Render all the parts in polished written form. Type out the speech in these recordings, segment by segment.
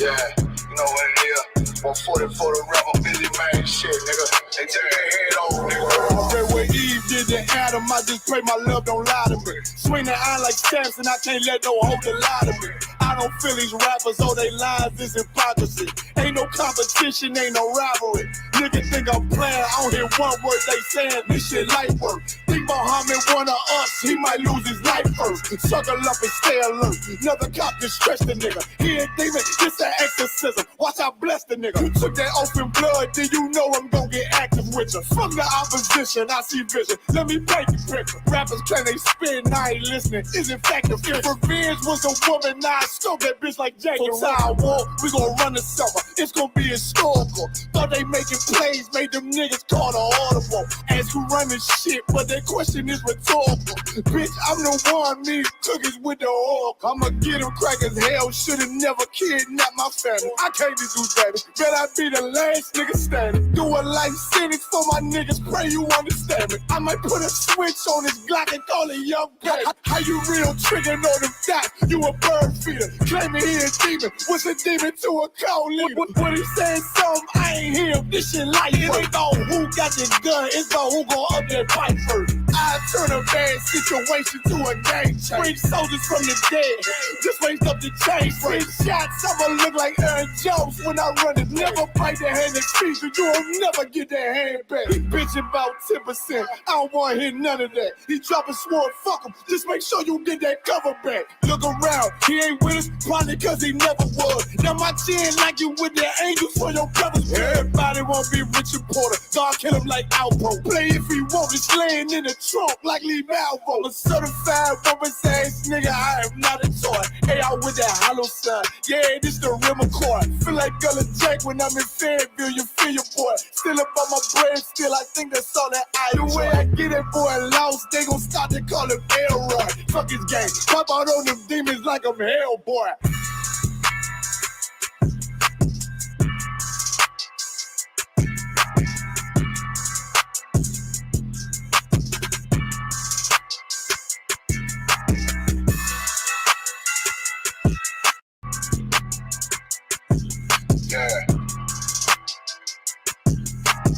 Yeah, you know what it is. 140 for the rapper, busy man shit, nigga. They tear their head off, nigga. Red where Eve did to Adam, I just pray my love don't lie to me. Swing the iron like Samson, I can't let no hoe lie to me. I don't feel these rappers, oh they lies, this hypocrisy. Ain't no competition, ain't no rivalry. Niggas think I'm playing, I don't hear one word they saying, this shit light work. Think Muhammad one of us, he might lose his life first. Suckle up and stay alert, another cop just stretch the nigga. He ain't demon, this an exorcism, watch I bless the nigga. You took that open blood, then you know I'm gon' get active with you. From the opposition, I see vision, let me paint the picture. Rappers claim they spit, I ain't listening, is in fact the fear. If revenge was a woman, now I scope that bitch like Jacob. Sidewalk, we gon' run the summer, it's gon' be historical. Thought they making plays, made them niggas call the audible. Ask who run this shit, but that question is rhetorical. Bitch, I'm the one, me cookies with the oil. I'ma get them crackers, hell, should've never kidnapped my family. I can't do that, bet I be the last nigga standing. Do a life sentence for my niggas, pray you understand me. I might put a switch on this Glock and call it young baby. How you real triggering on them dots? You a bird feeder, claiming he a demon. What's a demon to a cold leader? What he saying something, I ain't hear him. This shit light. It ain't about who got the gun, it's about who gon' up that fight first. I turn a bad situation to a game change. Bring soldiers from the dead, just raised up the change. Bring shots, I'ma look like Aaron Jones when I run it. Never bite the hand that feeds you, you'll never get that hand back. He bitching about 10%, I don't wanna hear none of that. He dropping sword, fuck him, just make sure you get that cover back. Look around, he ain't with us, probably cause he never was. Now my chin like you with the angels for your brothers. Everybody wanna be Richard Porter, God kill him like Alpo. Play if he want, it's laying in the trunk like Lee Malvo. A certified woman's ass nigga, I am not a toy. Hey, out with that hollow sign, yeah, this the real McCoy. Feel like Gullah Jake when I'm in Fayetteville, you feel your boy. Still up on my bread, still I think that's all that I do. The way I get that boy lost, they gon' start to call him Elroy. Fuck his game, pop out on them demons like I'm Hellboy.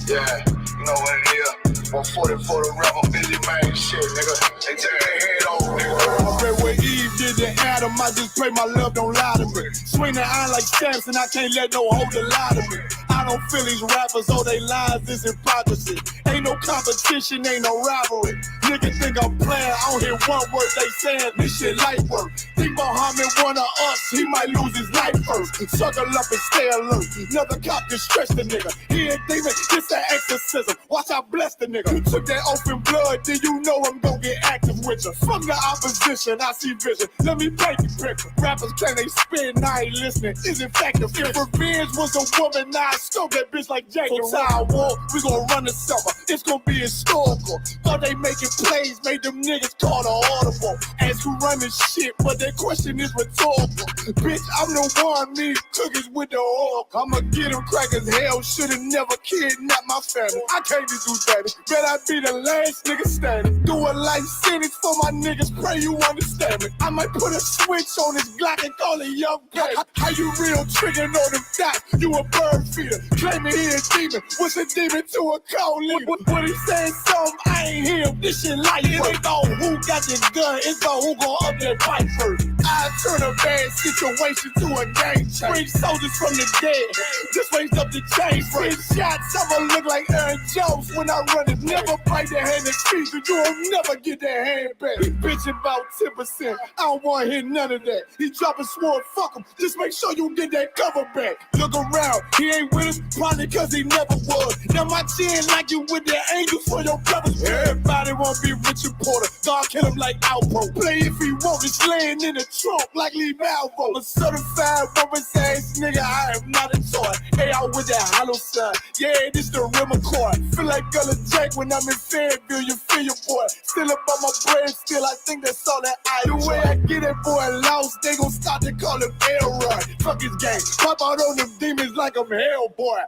Yeah, you know what it is. 140 for the rapper, busy man shit, nigga. They tear their head off, nigga. Red where Eve did to Adam, I just pray my love don't lie to me. Swing the iron like Samson, I can't let no hoe lie to me. I don't feel these rappers, oh they lies, this hypocrisy. Ain't no competition, ain't no rivalry. Niggas think I'm playing, I don't hear one word they saying, this shit light work. Think Muhammad one of us, he might lose his life first. Suckle up and stay alert, another cop just stretch the nigga. He ain't demon, this an exorcism, watch I bless the nigga. You took that open blood, then you know I'm gon' get active with you. From the opposition, I see vision, let me paint the picture. Rappers claim they spit, I ain't listening, is in fact the fear. If revenge was a woman, now I scope that bitch like Jacob. Sidewalk, we gon' run the summer, it's gon' be historical. Thought they making plays, made them niggas call the audible. Ask who run this shit, but that question is rhetorical. Bitch, I'm the one, me cookies with the oil. I'ma get them crackers, hell, should've never kidnapped my family. I can't do that, bet I be the last nigga standing. Do a life sentence for my niggas, pray you understand me. I might put a switch on this Glock and call it young baby. How you real triggering on them dots? You a bird feeder, claiming he a demon. What's a demon to a cold leader? What he saying something, I ain't hear him. This shit light. It ain't about who got the gun, it's about who gon' up that fight first. I turn a bad situation to a game change. Bring soldiers from the dead, just raised up the change. Bring shots, I'ma look like Aaron Jones when I run it. Never bite the hand that feeds you, you'll never get that hand back. He bitching about 10%, I don't wanna hear none of that. He dropping sword, fuck him, just make sure you get that cover back. Look around, he ain't with us, probably cause he never was. Now my chin like you with the angels for your brothers. Everybody wanna be Richard Porter, God kill him like Alpo. Play if he want, it's laying in the trunk like Lee Malvo. A certified woman's ass nigga, I am not a toy. Hey, out with that hollow sign, yeah, this the real McCoy. Feel like Gullah Jake when I'm in Fayetteville, you feel your boy. Still up on my bread, still I think that's all that I do. The way I get that boy lost, they gon' start to call him Elroy. Fuck his game, pop out on them demons like I'm Hellboy.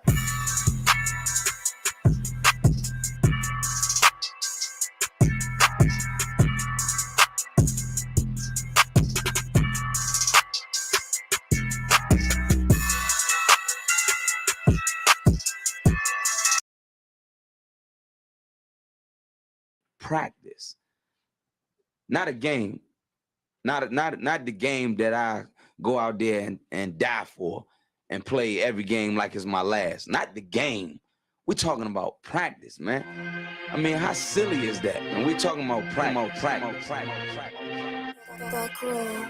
practice. Not a game. Not the game that I go out there and die for and play every game like it's my last. Not the game. We're talking about practice, man. I mean, how silly is that? And we're talking about practice. Back row.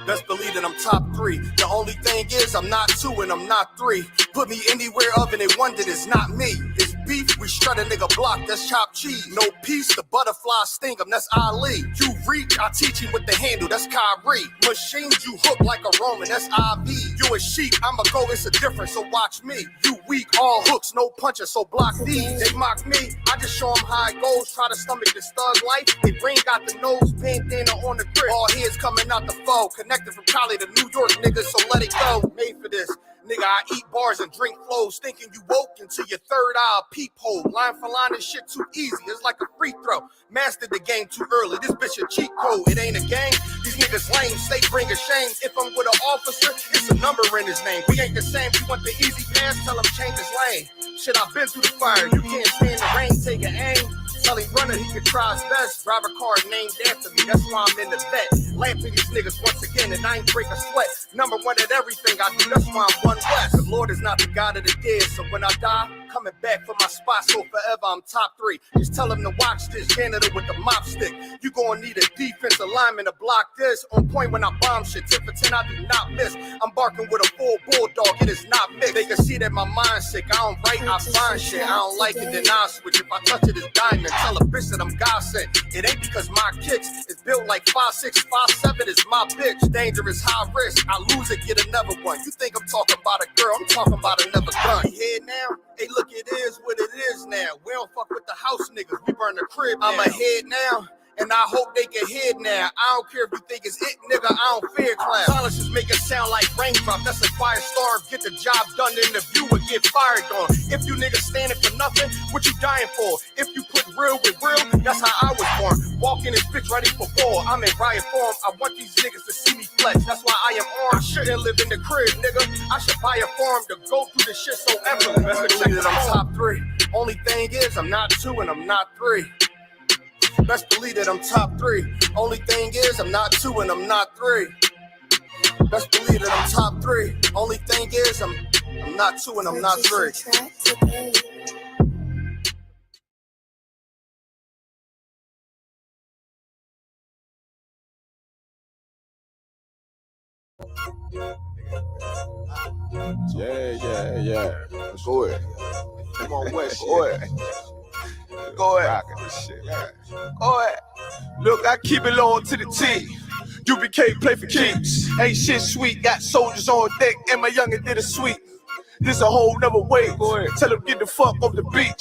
Best believe that I'm top 3. The only thing is I'm not 2 and I'm not 3. Put me anywhere of and they wonder it's not me. It's beef, we strut a nigga block, that's chopped cheese. No peace, the butterfly sting him, that's Ali. You reach, I teach him with the handle, that's Kyrie. Machines you hook like a Roman, that's IV. You a sheep, I'ma go, it's a difference, so watch me. You weak, all hooks, no punches, so block these. They mock me, I just show them how it goes. Try to stomach this thug life. They brain got the nose, bandana on the grip. All heads coming out the foe. Connected from Cali to New York, niggas, so let it go. Made for this. Nigga, I eat bars and drink flows, thinking you woke into your third eye peephole. Line for line, this shit too easy, it's like a free throw. Mastered the game too early, this bitch a cheat code. It ain't a game, these niggas lame, state bring a shame. If I'm with an officer, it's a number in his name. We ain't the same, you want the easy pass, tell him change his lane. Shit, I've been through the fire, you can't stand the rain, take an aim. Tell him runner, he can try his best. Drive a car named after me, that's why I'm in the vet. Lamping these niggas once again, and I ain't break a sweat. Number 1 at everything I do, that's why I'm one west. The Lord is not the God of the dead, so when I die, coming back for my spot, so forever I'm top 3. Just tell him to watch this janitor with the mop stick. You gonna need a defensive lineman to block this. On point when I bomb shit, 10 for 10, I do not miss. I'm barking with a full bulldog, it is not mixed. They can see that my mind's sick, I don't write, I find shit. I don't like it, then I switch. If I touch it, it's diamond. Tell a bitch that I'm God sent. It ain't because my kicks is built like 5'6", 5'7", is my bitch. Dangerous, high risk, I lose it, get another one. You think I'm talking about a girl, I'm talking about another gun. You hear now? Hey, look, it is what it is now. We don't fuck with the house niggas, we burn the crib now. I'm ahead now, and I hope they get hit now. I don't care if you think it's it, nigga, I don't fear clown. Silences make it sound like raindrop, that's a firestorm. Get the job done in the view and get fired on. If you niggas standing for nothing, what you dying for? If you put real with real, that's how I was born. Walking this bitch ready for war, I'm in riot form. I want these niggas to see me flex, that's why I am on. I shouldn't live in the crib, nigga. I should buy a farm to go through this shit so ever. Best believe that I'm top 3. Only thing is I'm not 2 and I'm not 3. Best believe that I'm top 3. Only thing is I'm not 2 and I'm not 3. Best believe that I'm top 3. Only thing is I'm not 2 and I'm not 3. Yeah. Go ahead. Come on, West. Go ahead. Go ahead. Go ahead. Look, I keep it low to the T. UPK play for keeps. Ain't shit sweet. Got soldiers on deck, and my youngin' did a sweep. This a whole nother way. Tell him get the fuck off the beach.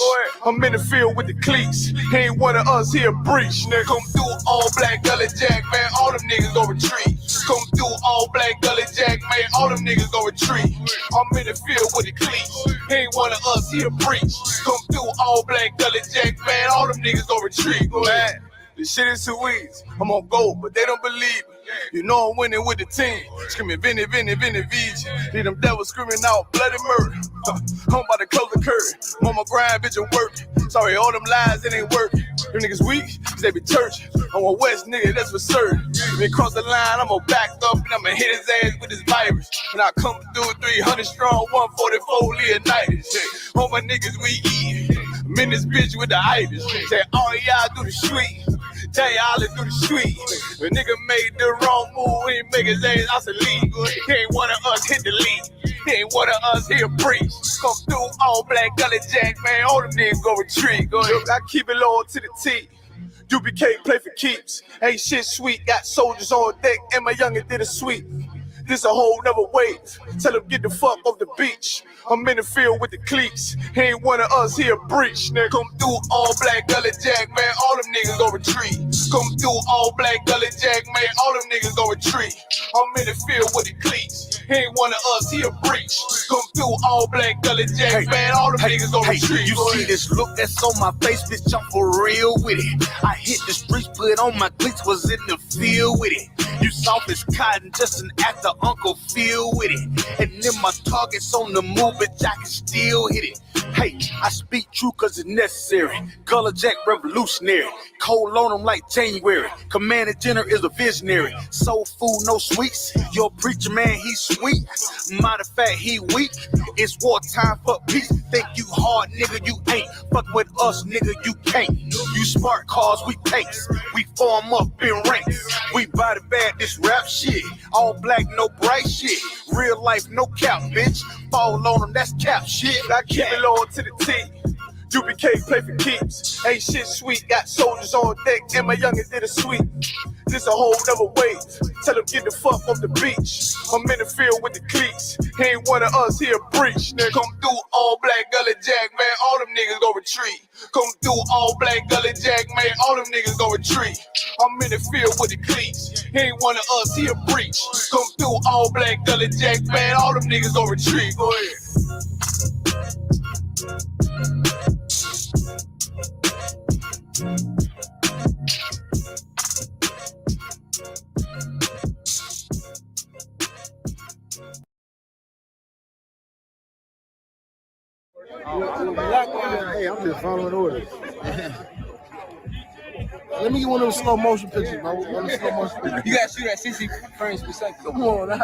I'm in the field with the cleats. He ain't one of us here breach. Nigga, come through all black gully jack, man. All them niggas gon' retreat. Come through all black gully jack, man. All them niggas gon' retreat. I'm in the field with the cleats. He ain't one of us here breach. Come through all black gully jack, man. All them niggas gon' retreat. Man, this shit is too easy. I'm on go, but they don't believe me. You know I'm winning with the team. Screaming Vinny, Vinny, Vinny, VG. Leave them devils screaming out bloody murder. I'm about to close the curtain. Mama grind, bitch, I'm working. Sorry, all them lies, it ain't working. Them niggas weak, cause they be churching. I'm a West nigga, that's for certain. If he cross the line, I'ma back up and I'ma hit his ass with this virus. And I come through 300 strong, 144 Leonidas. All my niggas we eat. I'm in this bitch with the itis. Say all y'all do the street. Tell y'all to do the street. When nigga made the wrong move, he make his ass out the league. He ain't one of us hit the league. He ain't one of us here preach. Come through all black gully jack, man. All them niggas go retreat. Go ahead. Look, I keep it low to the T. UPK play for keeps. Ain't shit sweet. Got soldiers on deck, and my youngin' did a sweep. This a whole nother wave. Tell him get the fuck off the beach. I'm in the field with the cleats. He ain't one of us here breach. Nigga, come through all black gully jack, man. All them niggas gon' retreat. Come through all black gully jack, man. All them niggas gon' retreat. I'm in the field with the cleats. He ain't one of us here breach. Come through all black gully jack, man. All them niggas gon' retreat. You see this look that's on my face, bitch, I'm for real with it. I hit the streets, but on my cleats was in the field with it. You soft as cotton, just an actor, Uncle Phil with it. And then my target's on the move, bitch, I can still hit it. Hey, I speak true cause it's necessary. Gullah Jack revolutionary. Cold on him like January. Commander General is a visionary. Soul food, no sweets. Your preacher man, he's sweet. Matter of fact, he weak. It's wartime for peace. Think you hard, nigga, you ain't. Fuck with us, nigga, you can't. You smart cars, we tanks. We form up in ranks. We body bad, this rap shit. All black, no bright shit. Real life, no cap, bitch. Fall on them, that's cap shit. I keep it low to the T. U.P.K play for keeps. Ain't shit sweet, got soldiers on deck, and my youngin' did a sweep. This a whole nother wave. Tell him get the fuck off the beach. I'm in the field with the cleats. He ain't one of us, he a breach. Nigga, come through all black Gullah Jack, man. All them niggas go retreat. Come through all black Gullah Jack, man. All them niggas go retreat. I'm in the field with the cleats. He ain't one of us, he a breach. Come through all black Gullah Jack, man. All them niggas go retreat. Go ahead. Hey, I'm just following orders. Let me get one of those slow motion pictures, bro. One of the slow motion pictures. You gotta shoot at 60 frames per second. Come on, now.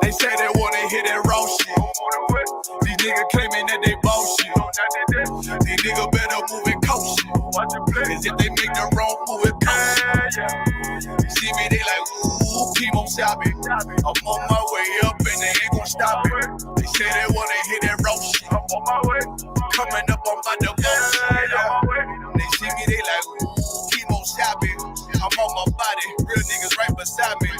They say they wanna hit that raw shit. These niggas claiming that they bullshit. These niggas better move and coach shit. Cause if they make the wrong move, it coach shit. See me, they like, ooh, chemo shopping. I'm on my way up and they ain't gon' stop it. They say they wanna hit that raw shit. Coming up on my shit. They see me, they like, ooh, chemo shopping. I'm on my body, real niggas right beside me.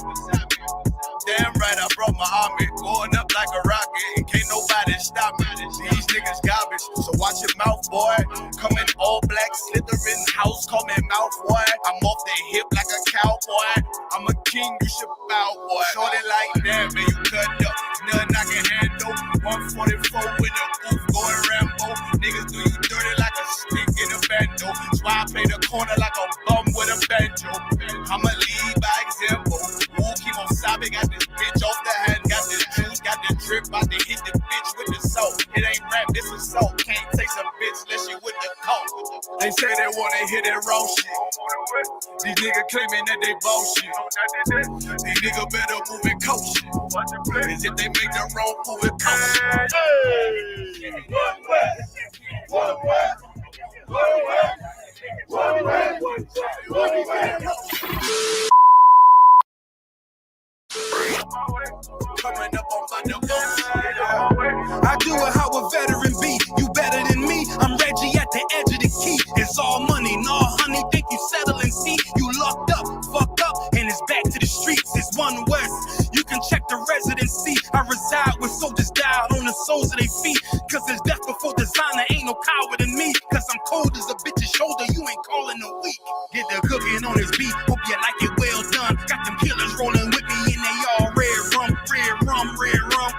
Damn right, I brought my army, going up like a rocket, and can't nobody stop me. These niggas garbage, so watch your mouth, boy. Coming all black, slithering house, call me mouth, boy. I'm off the hip like a cowboy. I'm a king, you should bow, boy. Shorty like that, man, you cut up. Nothing I can handle. 144 with a booth, going Rambo. Niggas do you dirty like a stick in a bando. That's why I play the corner like a bum with a banjo. I'ma lead by example. Sabe got this bitch off the hand, got this juice, got this drip, about to hit the bitch with the soap. It ain't rap, this is soap. Can't taste a bitch unless you with the coke. They say they wanna hit that raw shit. These niggas claiming that they bullshit. These niggas better move and coach shit. Cause if they make the wrong move, it coach shit. One way. Coming up on I do it how a veteran be. You better than me. I'm Reggie at the edge of the key. It's all money, no honey. Think you settling? See, you locked up, fucked up, and it's back to the streets. It's one West. You can check the residency. I reside where soldiers died on the soles of their feet. Cause there's death before designer. Ain't no coward in me. Cause I'm cold as a bitch's shoulder. You ain't calling a week. Get the cooking on his beat. Hope you like it well done. Got them killers rolling with me and they all red rum.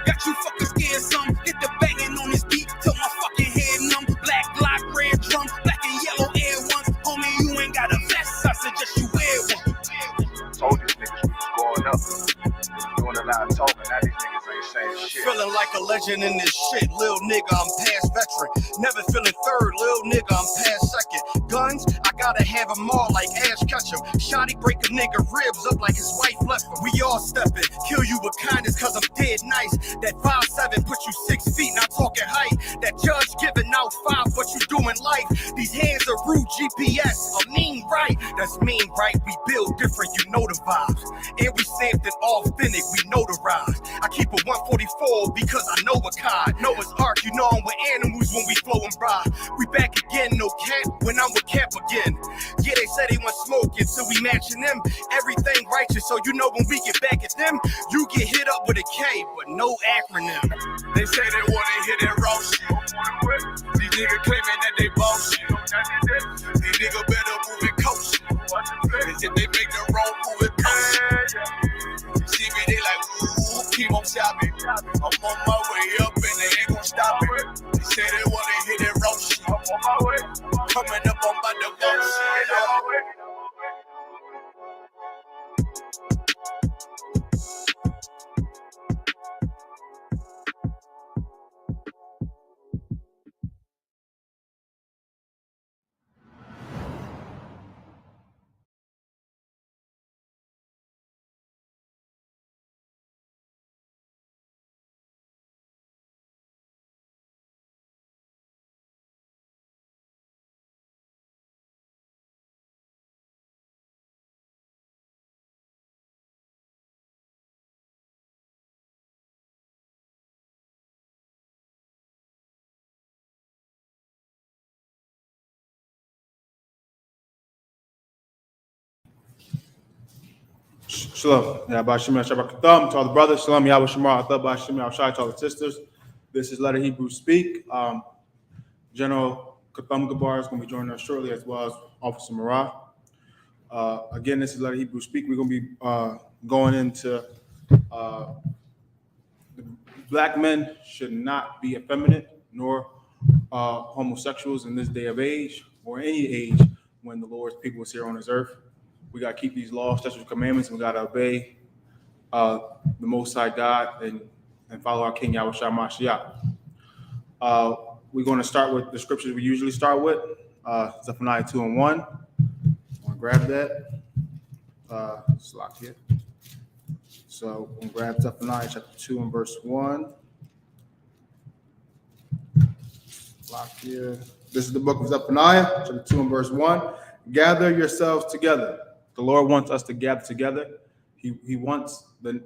Got you fucking scared some. Get the banging on his beat till my fucking head numb. Black block, red drum, black and yellow air ones. Homie, you ain't got a vest. I suggest you wear one. Told these niggas we was going up. Doing a lot of talking, now these niggas ain't saying shit. Feeling like a legend in this shit, lil nigga, I'm past veteran. Never feeling third, lil nigga, I'm past second. Guns, I gotta have them all like Ash Ketchum. Shotty break a nigga ribs up like his wife left him. We all stepping, kill you with kindness cause I'm dead nice. That 5'7" put you 6 feet, not talking height. That judge giving out 5, but you doing life. These hands are rude GPS, a mean right. That's mean right, we build different, you know the vibes. And we stamped it authentic, we notarized. I keep a 144 because I know a kind. Noah's Ark, you know I'm with animals when we flowing by. We back again, no cap, when I'm with Cap again. Yeah, they said they want smoking, so we matching them. Everything righteous, so you know when we get back at them, you get hit up with a K, but no acronym. They say they wanna hit that raw shit. These niggas claiming that they bullshit. These niggas better move and coach shit. Cause if they make the wrong move, it coach shit. See me, they like, ooh, chemo shopping. I'm on my way up and they ain't gon' stop it. They say they wanna hit that raw shit. Coming up on by the bullshit. Shalom. Yahweh Shem Shabbat Katham to all the brothers. Shalom. Yahweh Shemar Athab Shem Shai to all the sisters. This is Let a Hebrew Speak. General Katham Gabar is going to be joining us shortly, as well as Officer Marah. Again, this is Let a Hebrew Speak. We're going to be going into black men should not be effeminate nor homosexuals in this day of age or any age when the Lord's people is here on this earth. We got to keep these laws, statutes, commandments, and we got to obey the Most High God and follow our King Yahweh Shai Mashiach. We're going to start with the scriptures we usually start with, Zephaniah 2:1. I want to grab that. It's locked here. So we'll grab Zephaniah chapter 2 and verse 1. Locked here. This is the book of Zephaniah, chapter 2 and verse 1. Gather yourselves together. The Lord wants us to gather together. He wants the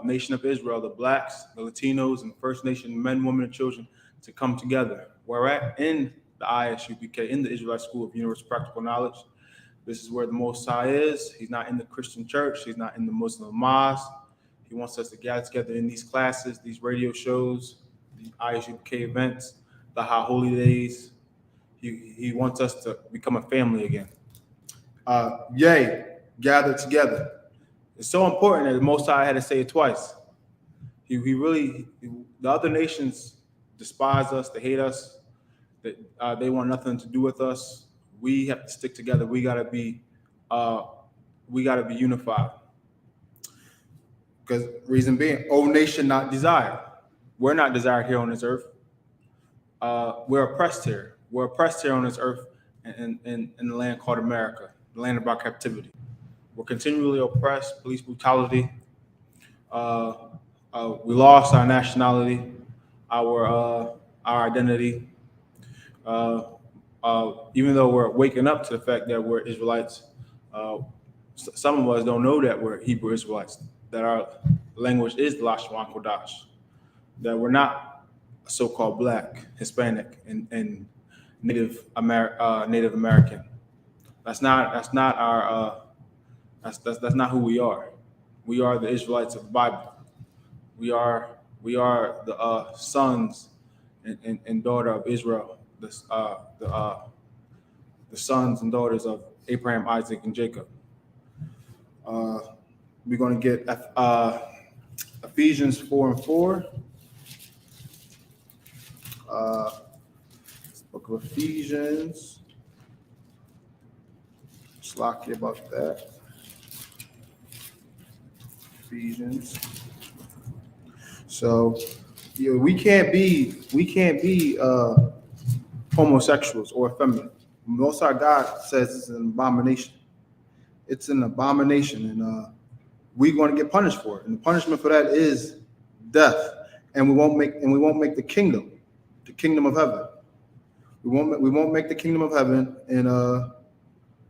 nation of Israel, the blacks, the Latinos, and the First Nation men, women, and children to come together. We're at in the I.S.U.P.K, in the Israelite School of Universal Practical Knowledge. This is where the Most High is. He's not in the Christian church. He's not in the Muslim mosque. He wants us to gather together in these classes, these radio shows, the I.S.U.P.K events, the High Holy Days. He wants us to become a family again. Gather together. It's so important that the Most High had to say it twice. He really, the other nations despise us, they hate us, they want nothing to do with us. We have to stick together. We gotta be unified. Because reason being, O nation not desired. We're not desired here on this earth. We're oppressed here. We're oppressed here on this earth in the land called America, the land of our captivity. We're continually oppressed, police brutality. We lost our nationality, our identity. Even though we're waking up to the fact that we're Israelites, some of us don't know that we're Hebrew Israelites, that our language is the Lashwan Kodash, that we're not so-called black, Hispanic, and Native American. That's not who we are. We are the Israelites of the Bible. We are the sons and daughter of Israel. The sons and daughters of Abraham, Isaac, and Jacob. We're going to get Ephesians 4:4. Book of Ephesians. Slocky about that. Ephesians. So, we can't be homosexuals or effeminate. Most of our God says it's an abomination. It's an abomination, and we're going to get punished for it. And the punishment for that is death. And we won't make the kingdom of heaven. We won't make the kingdom of heaven, and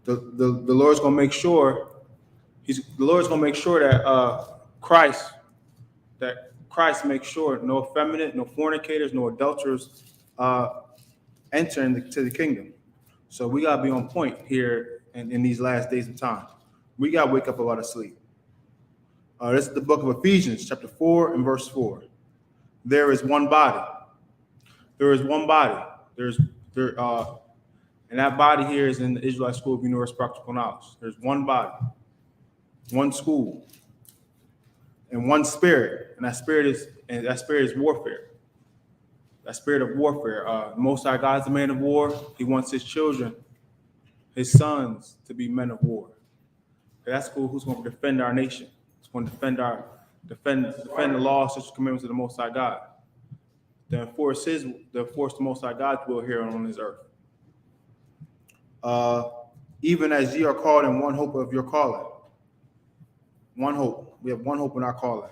the Lord's going to make sure. The Lord's going to make sure that Christ makes sure no effeminate, no fornicators, no adulterers enter into the kingdom. So we got to be on point here in these last days of time. We got to wake up out of sleep. This is the book of Ephesians, chapter 4 and verse 4. There is one body. There is one body. And that body here is in the Israelite School of Universal Practical Knowledge. There's one body, one school, and one spirit. And that spirit is warfare. a spirit of warfare. Most High God's a man of war. He wants his children, his sons, to be men of war. That's who's going to defend our nation. It's going to defend the law, such as commandments of the Most High God. To enforce the Most High God's will here on this earth. Even as ye are called in one hope of your calling. One hope. We have one hope in our calling.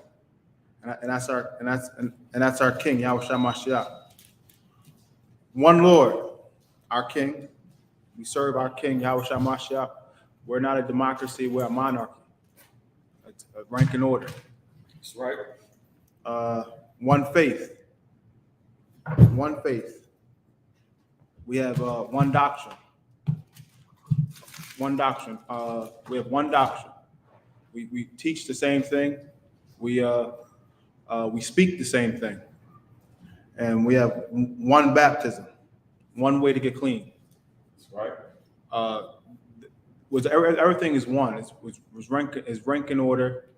And that's our King, Yahweh Mashiach. One Lord, our King. We serve our King, Yahweh Mashiach. We're not a democracy, we're a monarchy. It's a rank and order. That's right. One faith. One faith. We have one doctrine. One doctrine. We have one doctrine. We teach the same thing. We speak the same thing. And we have one baptism, one way to get clean. That's right. Everything is one. Is rank and order.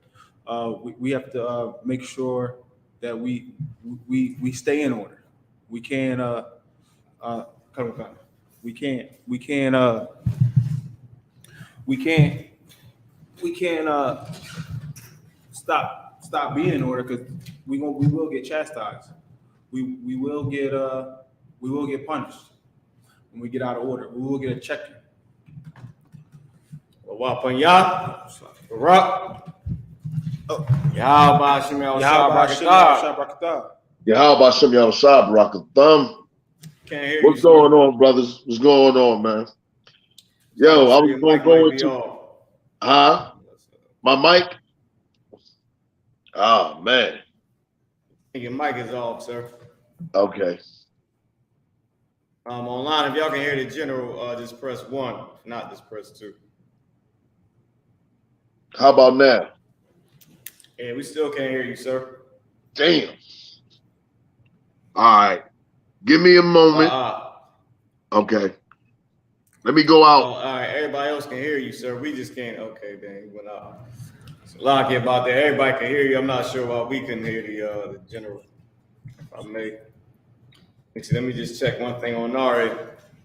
We have to make sure that we stay in order. We can't stop being in order, because we will get chastised. We will get punished when we get out of order. We will get a checking. Wapanya, Barak. Yahweh Hashem Yahweh. Yahweh Hashem Yahweh. Can't hear What's going on, brothers? What's going on, man? Yo, I was going to go into. Huh? My mic? Oh, man. Your mic is off, sir. Okay. Online, if y'all can hear the general, just press 1. If not, just press 2. How about now? Yeah, we still can't hear you, sir. Damn. All right. Give me a moment. Okay. Let me go out. All right. Everybody else can hear you, sir. We just can't. Okay, then you went out. So lucky about that. Everybody can hear you. I'm not sure why we couldn't hear the general. If I may. Let me just check one thing on our end.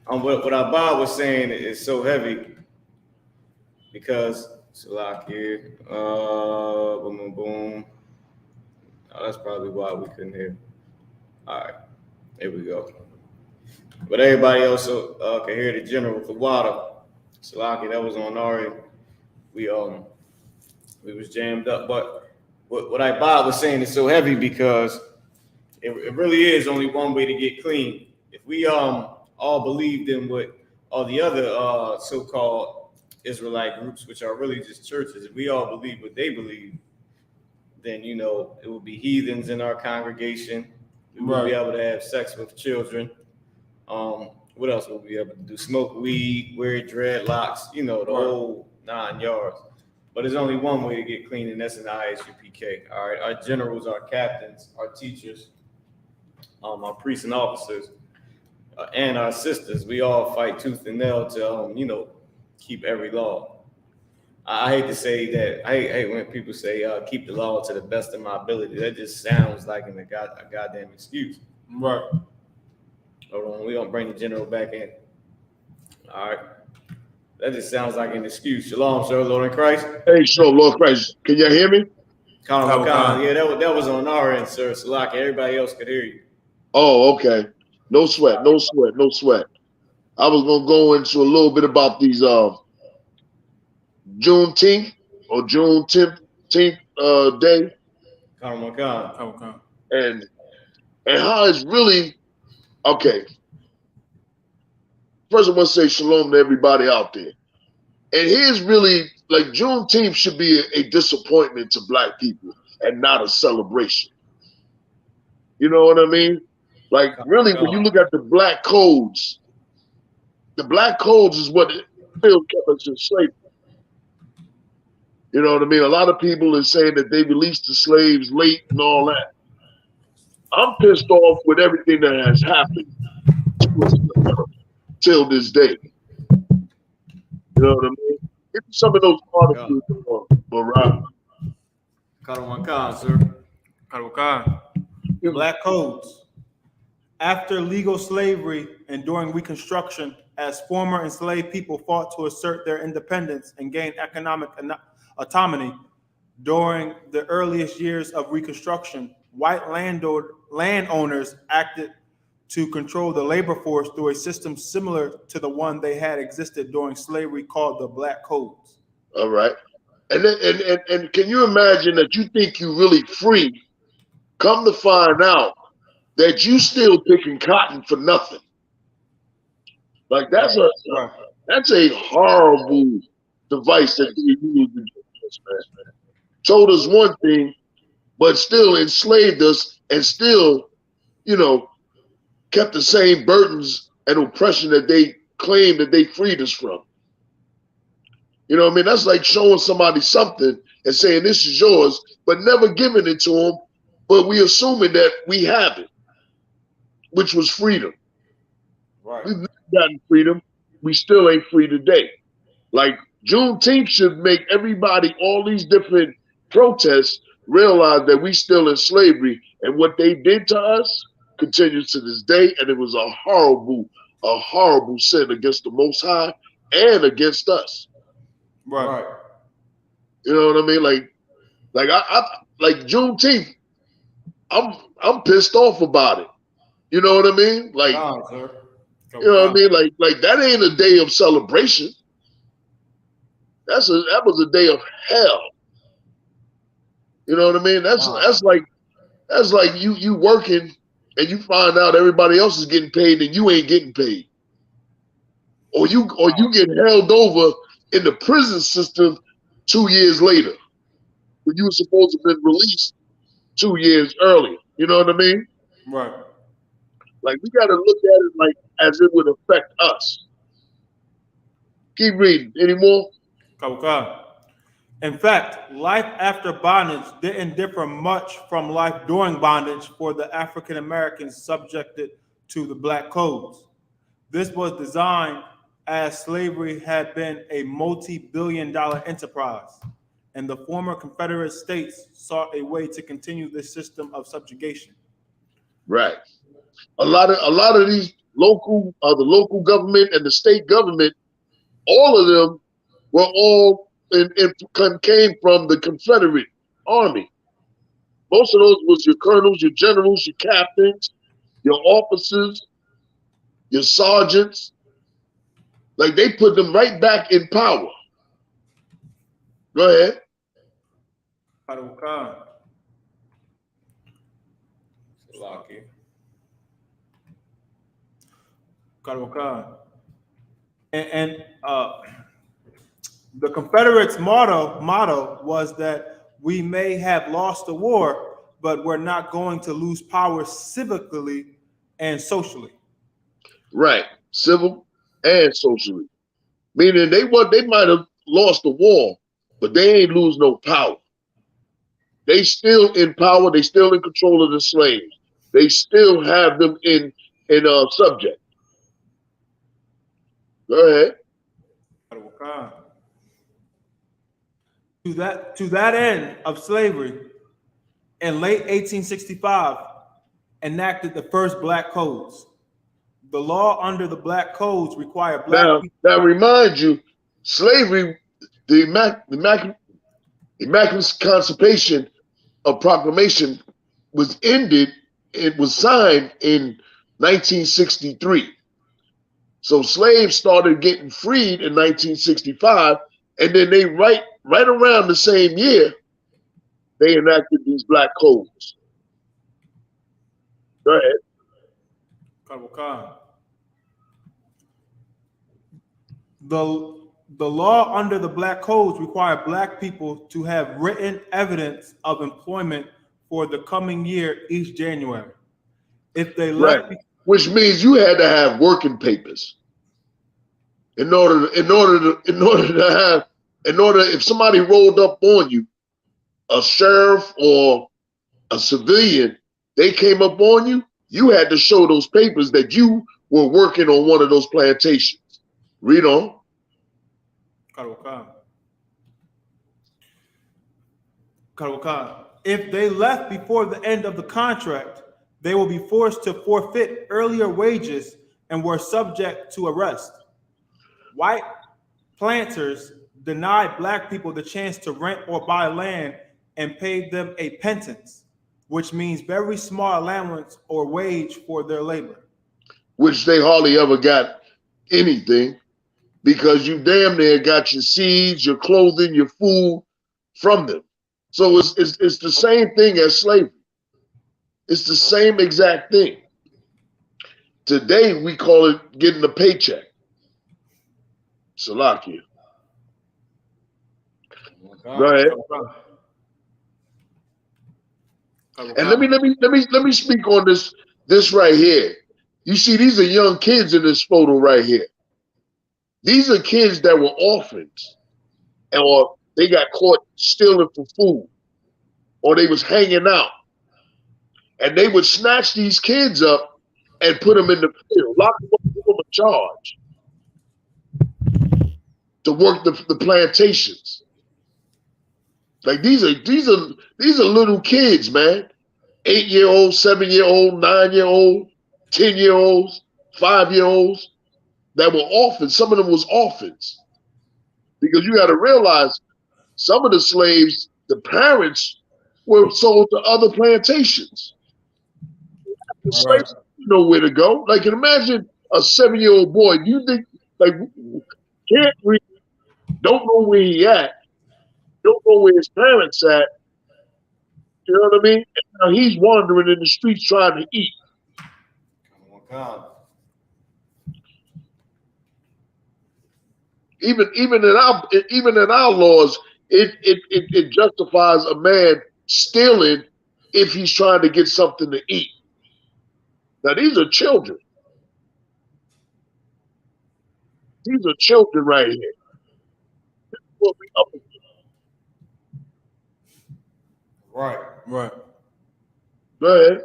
What our Bob was saying is so heavy because Salakia, boom, boom, boom. Oh, that's probably why we couldn't hear. All right, here we go. But everybody else can hear the general for water. Salakia, that was on our end. We was jammed up. But what Bob was saying is so heavy because it really is only one way to get clean. If we all believed in what all the other so-called Israelite groups, which are really just churches, if we all believe what they believe, then it would be heathens in our congregation. We would be able to have sex with children. What else would we be able to do? Smoke weed, wear dreadlocks, the whole 9 yards. But there's only one way to get clean, and that's in the I.S.U.P.K. All right, our generals, our captains, our teachers, our priests and officers, and our sisters, we all fight tooth and nail to, keep every law. I hate to say that. I hate when people say keep the law to the best of my ability. That just sounds like a goddamn excuse. Right. Hold on, we gonna bring the general back in. All right. That just sounds like an excuse. Shalom, sir, Lord in Christ. Hey, shalom, Lord Christ. Can you hear me? Yeah, that was on our end, sir. So like everybody else could hear you. Oh, okay. No sweat. I was gonna go into a little bit about these Juneteenth or Juneteenth day. And how it's really okay. First, I want to say shalom to everybody out there. And here's really like Juneteenth should be a disappointment to Black people and not a celebration. You know what I mean? Like really, when you look at the Black codes is what still kept us in slavery. You know what I mean? A lot of people are saying that they released the slaves late and all that. I'm pissed off with everything that has happened till this day. You know what I mean? Give me some of those articles, Barak. Sir. Black codes. After legal slavery and during Reconstruction, as former enslaved people fought to assert their independence and gain economic autonomy, during the earliest years of Reconstruction, white landowners acted to control the labor force through a system similar to the one they had existed during slavery called the Black Codes. All right. And then, and can you imagine that you think you're really free, come to find out that you still picking cotton for nothing? Like that's a horrible device that they use against us, man. Told us one thing, but still enslaved us and still, you know, kept the same burdens and oppression that they claimed that they freed us from. You know what I mean? That's like showing somebody something and saying this is yours, but never giving it to them, but we assuming that we have it, which was freedom. Right. We've never gotten freedom. We still ain't free today. Like Juneteenth should make everybody, all these different protests, realize that we still in slavery, and what they did to us continues to this day, and it was a horrible sin against the Most High and against us. Right. You know what I mean? Like I like Juneteenth. I'm pissed off about it. You know what I mean? Like, you know what I mean? Like that ain't a day of celebration. That was a day of hell. You know what I mean? That's like you working and you find out everybody else is getting paid and you ain't getting paid. Or you get held over in the prison system 2 years later when you were supposed to have been released 2 years earlier. You know what I mean? Right. Like we gotta look at it like as it would affect us. Keep reading. Any more? In fact, life after bondage didn't differ much from life during bondage for the African Americans subjected to the Black Codes. This was designed as slavery had been a multi-billion-dollar enterprise, and the former Confederate states sought a way to continue this system of subjugation. Right. A lot of these the local government and the state government, all of them were all came from the Confederate Army. Most of those was your colonels, your generals, your captains, your officers, your sergeants. Like they put them right back in power. Go ahead. And the Confederates' motto was that we may have lost the war, but we're not going to lose power civically and socially. Right, civil and socially. Meaning they might have lost the war, but they ain't lose no power. They still in power. They still in control of the slaves. They still have them in subject. Go ahead. To that end of slavery, in late 1865, enacted the first Black Codes. The law under the Black Codes required Black people. Now remind you, slavery, the Immaculate Conception of Proclamation was ended. It was signed in 1963. So slaves started getting freed in 1965, and then they right around the same year, they enacted these Black Codes. Go ahead. The law under the Black Codes required Black people to have written evidence of employment for the coming year each January. If they left, which means you had to have working papers in order if somebody rolled up on you, a sheriff or a civilian, they came up on you, you had to show those papers that you were working on one of those plantations. Read on. If they left before the end of the contract, they will be forced to forfeit earlier wages and were subject to arrest. White planters denied black people the chance to rent or buy land and paid them a pittance, which means very small allowance or wage for their labor. Which they hardly ever got anything, because you damn near got your seeds, your clothing, your food from them. So it's the same thing as slavery. It's the same exact thing. Today we call it getting a paycheck. Salakia. Go ahead. And let me speak on this right here. You see, these are young kids in this photo right here. These are kids that were orphans, or they got caught stealing for food, or they was hanging out, and they would snatch these kids up and put them in the field, lock them up, give them a charge to work the plantations. Like these are little kids, man. 8-year-old, 7-year-old, 9-year-old, 10-year-olds, 5-year-olds that were orphans. Some of them was orphans. Because you got to realize some of the slaves, the parents were sold to other plantations. The slaves didn't know where to go. Like, imagine a 7-year-old boy. You think, like, can't read, don't know where he at, don't know where his parents at. You know what I mean? And now he's wandering in the streets trying to eat. Even in our laws, it justifies a man stealing if he's trying to get something to eat. Now these are children. These are children right here. This is what we up against. Right. Go ahead.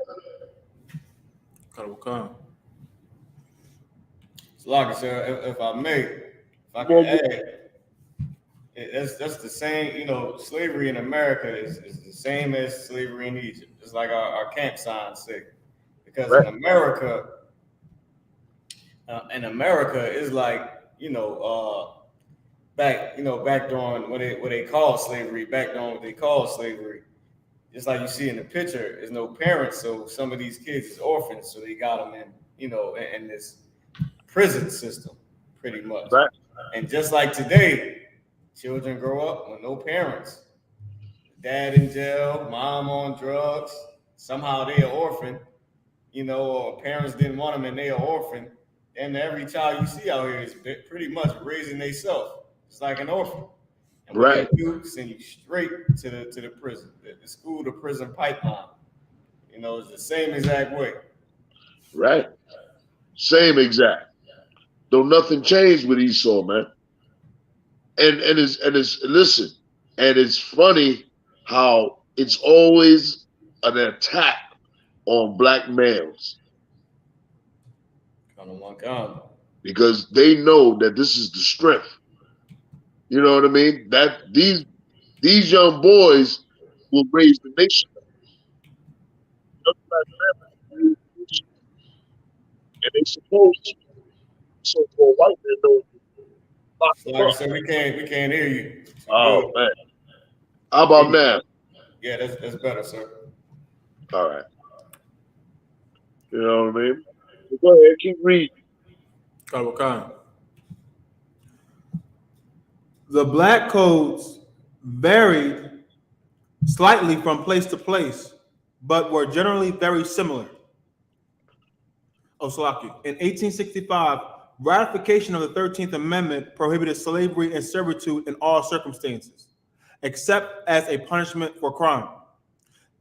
Like, sir, if I may, if I can add, that's the same. You know, slavery in America is the same as slavery in Egypt. It's like our camp signs say, because in America is like, back during what they call slavery, back during what they call slavery. Just like you see in the picture, there's no parents, so some of these kids is orphans, so they got them in this prison system, pretty much. Right. And just like today, children grow up with no parents. Dad in jail, mom on drugs. Somehow they are orphan, or parents didn't want them and they are orphan. And every child you see out here is pretty much raising themselves. It's like an orphan. And what they do, send you straight to the prison, the school to prison pipeline. It's the same exact way. Right. Same exact. Though nothing changed with Esau, man. And it's funny how it's always an attack on black males. Because they know that this is the strength. You know what I mean? That these young boys will raise the nation. And they supposed to. So for white men, though, like I said, we can't hear you. Oh man. How about now? Yeah, that's better, sir. All right. You know what I mean? Go ahead, keep reading. The black codes varied slightly from place to place, but were generally very similar. Oslaki. In 1865, ratification of the 13th Amendment prohibited slavery and servitude in all circumstances, except as a punishment for crime.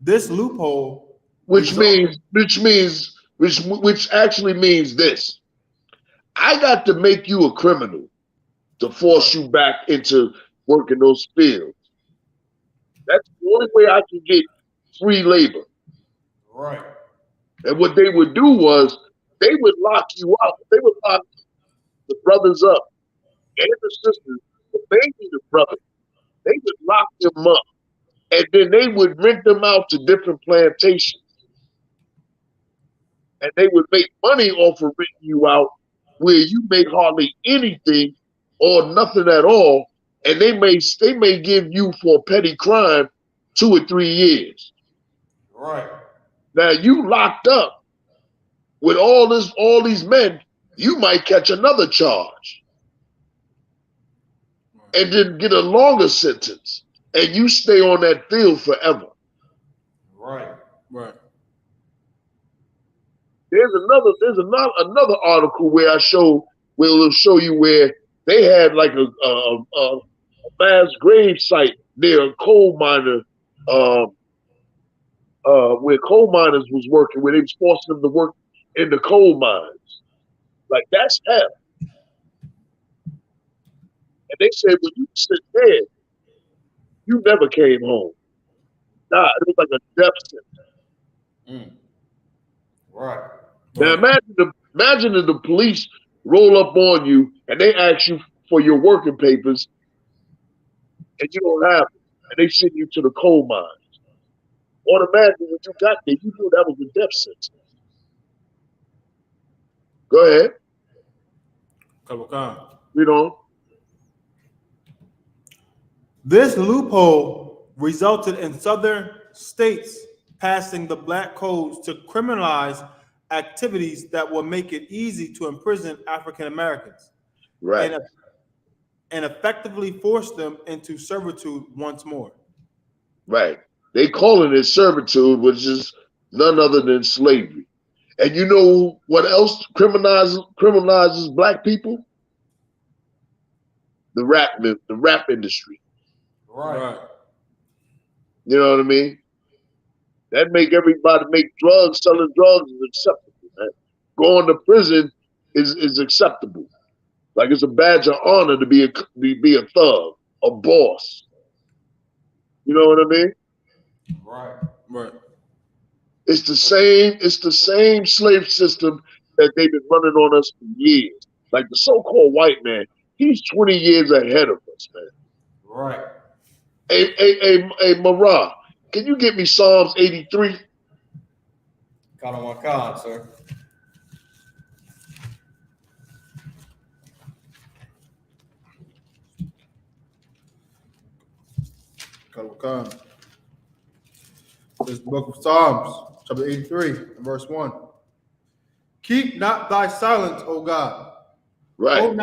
This loophole, which actually means this: I got to make you a criminal to force you back into working those fields. That's the only way I can get free labor. Right. And what they would do was they would lock you out. They would lock the brothers up and the sisters, but mainly the brothers. They would lock them up, and then they would rent them out to different plantations. and they would make money off of renting you out, where you make hardly anything or nothing at all, and they may give you for a petty crime 2 or 3 years. Right. Now you locked up with all these men, you might catch another charge and then get a longer sentence, and you stay on that field forever. Right. Right. There's another article where it'll show you where they had like a mass grave site near a coal miner, where coal miners was working, where they was forcing them to work in the coal mines. Like, that's hell. And they said when you sit there, you never came home. Nah, it was like a death sentence. Right. Now imagine if the police roll up on you and they ask you for your working papers and you don't have them, and they send you to the coal mines. Automatically, when you got there, you knew that was a death sentence. Go ahead. Read on. This loophole resulted in southern states passing the black codes to criminalize activities that will make it easy to imprison African Americans, right, and effectively force them into servitude once more. Right. They calling it servitude, which is none other than slavery. And you know what else criminalizes black people? The rap industry. Right. You know what I mean? That make everybody make drugs, selling drugs is acceptable, man. Going to prison is acceptable. Like, it's a badge of honor to be a thug, a boss. You know what I mean? Right. Right. It's the same slave system that they've been running on us for years. Like, the so-called white man, he's 20 years ahead of us, man. Right. Hey, Marah, can you get me Psalms 83? Count on one card, sir. This book of Psalms, chapter 83, verse 1. Keep not thy silence, O God. Right.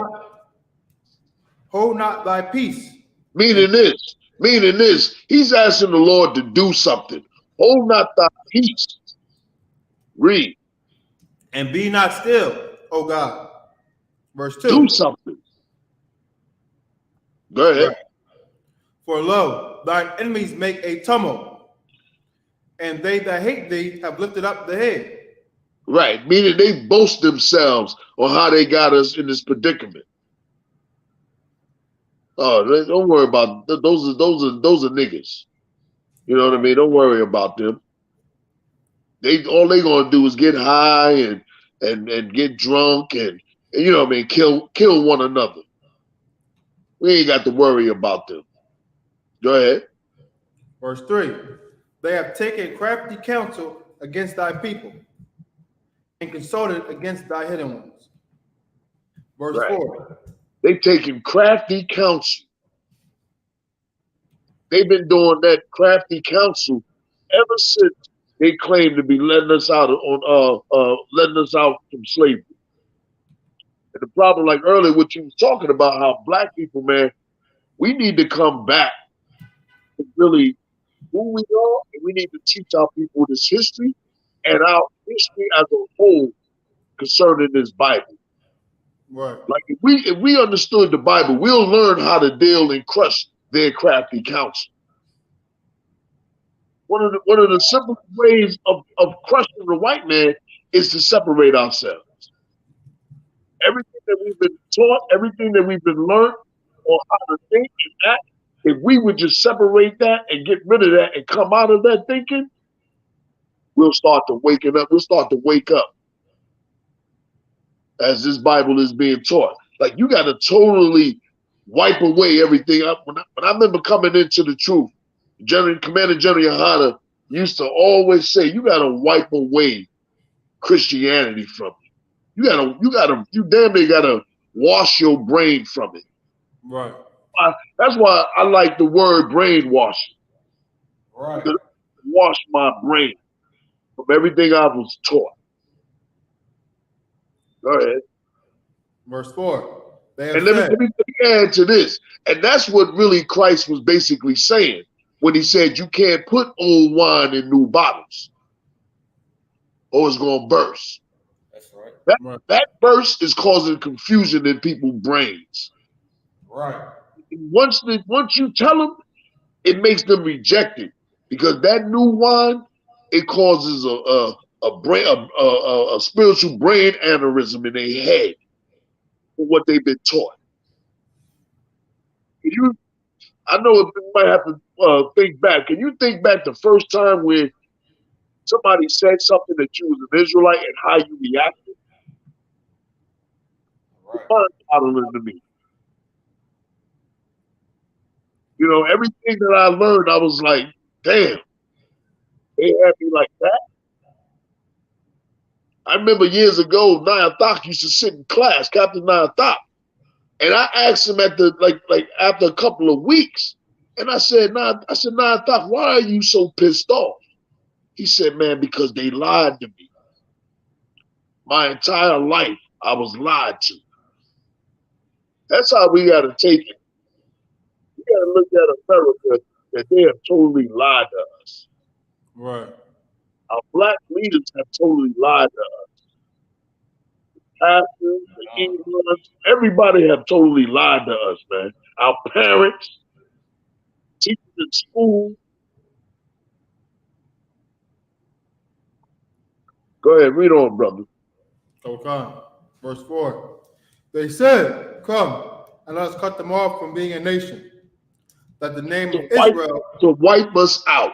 Hold not thy peace. Meaning this, he's asking the Lord to do something. Hold not thy peace. Read. And be not still, O God. Verse 2. Do something. Go ahead. Right. For lo, thine enemies make a tumult, and they that hate thee have lifted up the head. Right, meaning they boast themselves on how they got us in this predicament. Oh, don't worry about those are niggas. You know what I mean? Don't worry about them. All they gonna do is get high and get drunk and you know what I mean, kill one another. We ain't got to worry about them. Go ahead. Verse 3. They have taken crafty counsel against thy people and consulted against thy hidden ones. Verse 4. They taken crafty counsel. They've been doing that crafty counsel ever since they claim to be letting us out from slavery. And the problem, like earlier, what you was talking about, how black people, man, we need to come back to really who we are, and we need to teach our people this history and our history as a whole concerning this Bible. Right. Like, if we understood the Bible, we'll learn how to deal and crush their crafty counsel. One of the simplest ways of crushing the white man is to separate ourselves. Everything that we've been taught, everything that we've been learned on how to think and act, if we would just separate that and get rid of that and come out of that thinking, we'll start to waking up. We'll start to wake up as this Bible is being taught. Like, you got to totally wipe away everything up. When I remember coming into the truth, Commander General Yohanna used to always say, you got to wipe away Christianity from you. You damn near gotta wash your brain from it. Right. That's why I like the word brainwashing. Right. Wash my brain from everything I was taught. Go ahead. Verse 4. They have And let said, me add to this. And that's what really Christ was basically saying when he said you can't put old wine in new bottles or it's going to burst. that's right. That burst is causing confusion in people's brains. Right. Once you tell them, it makes them reject it because that new wine, it causes a spiritual brain aneurysm in their head for what they've been taught. I know you might have to think back. Can you think back the first time when somebody said something that you was an Israelite and how you reacted? Right. Modeling to me. You know, everything that I learned, I was like, damn, they had me like that. I remember years ago, I.S.U.P.K used to sit in class, Captain I.S.U.P.K, and I asked him at the like after a couple of weeks, and I said, I.S.U.P.K, why are you so pissed off? He said, man, because they lied to me. My entire life, I was lied to. That's how we got to take it. We got to look at America that they have totally lied to us. Right. Our black leaders have totally lied to us. The pastors, the imams, everybody have totally lied to us, man. Our parents, teachers in school. Go ahead, read on, brother. Okay. Verse 4. They said, come, and let us cut them off from being a nation, that the name of Israel... To wipe us out.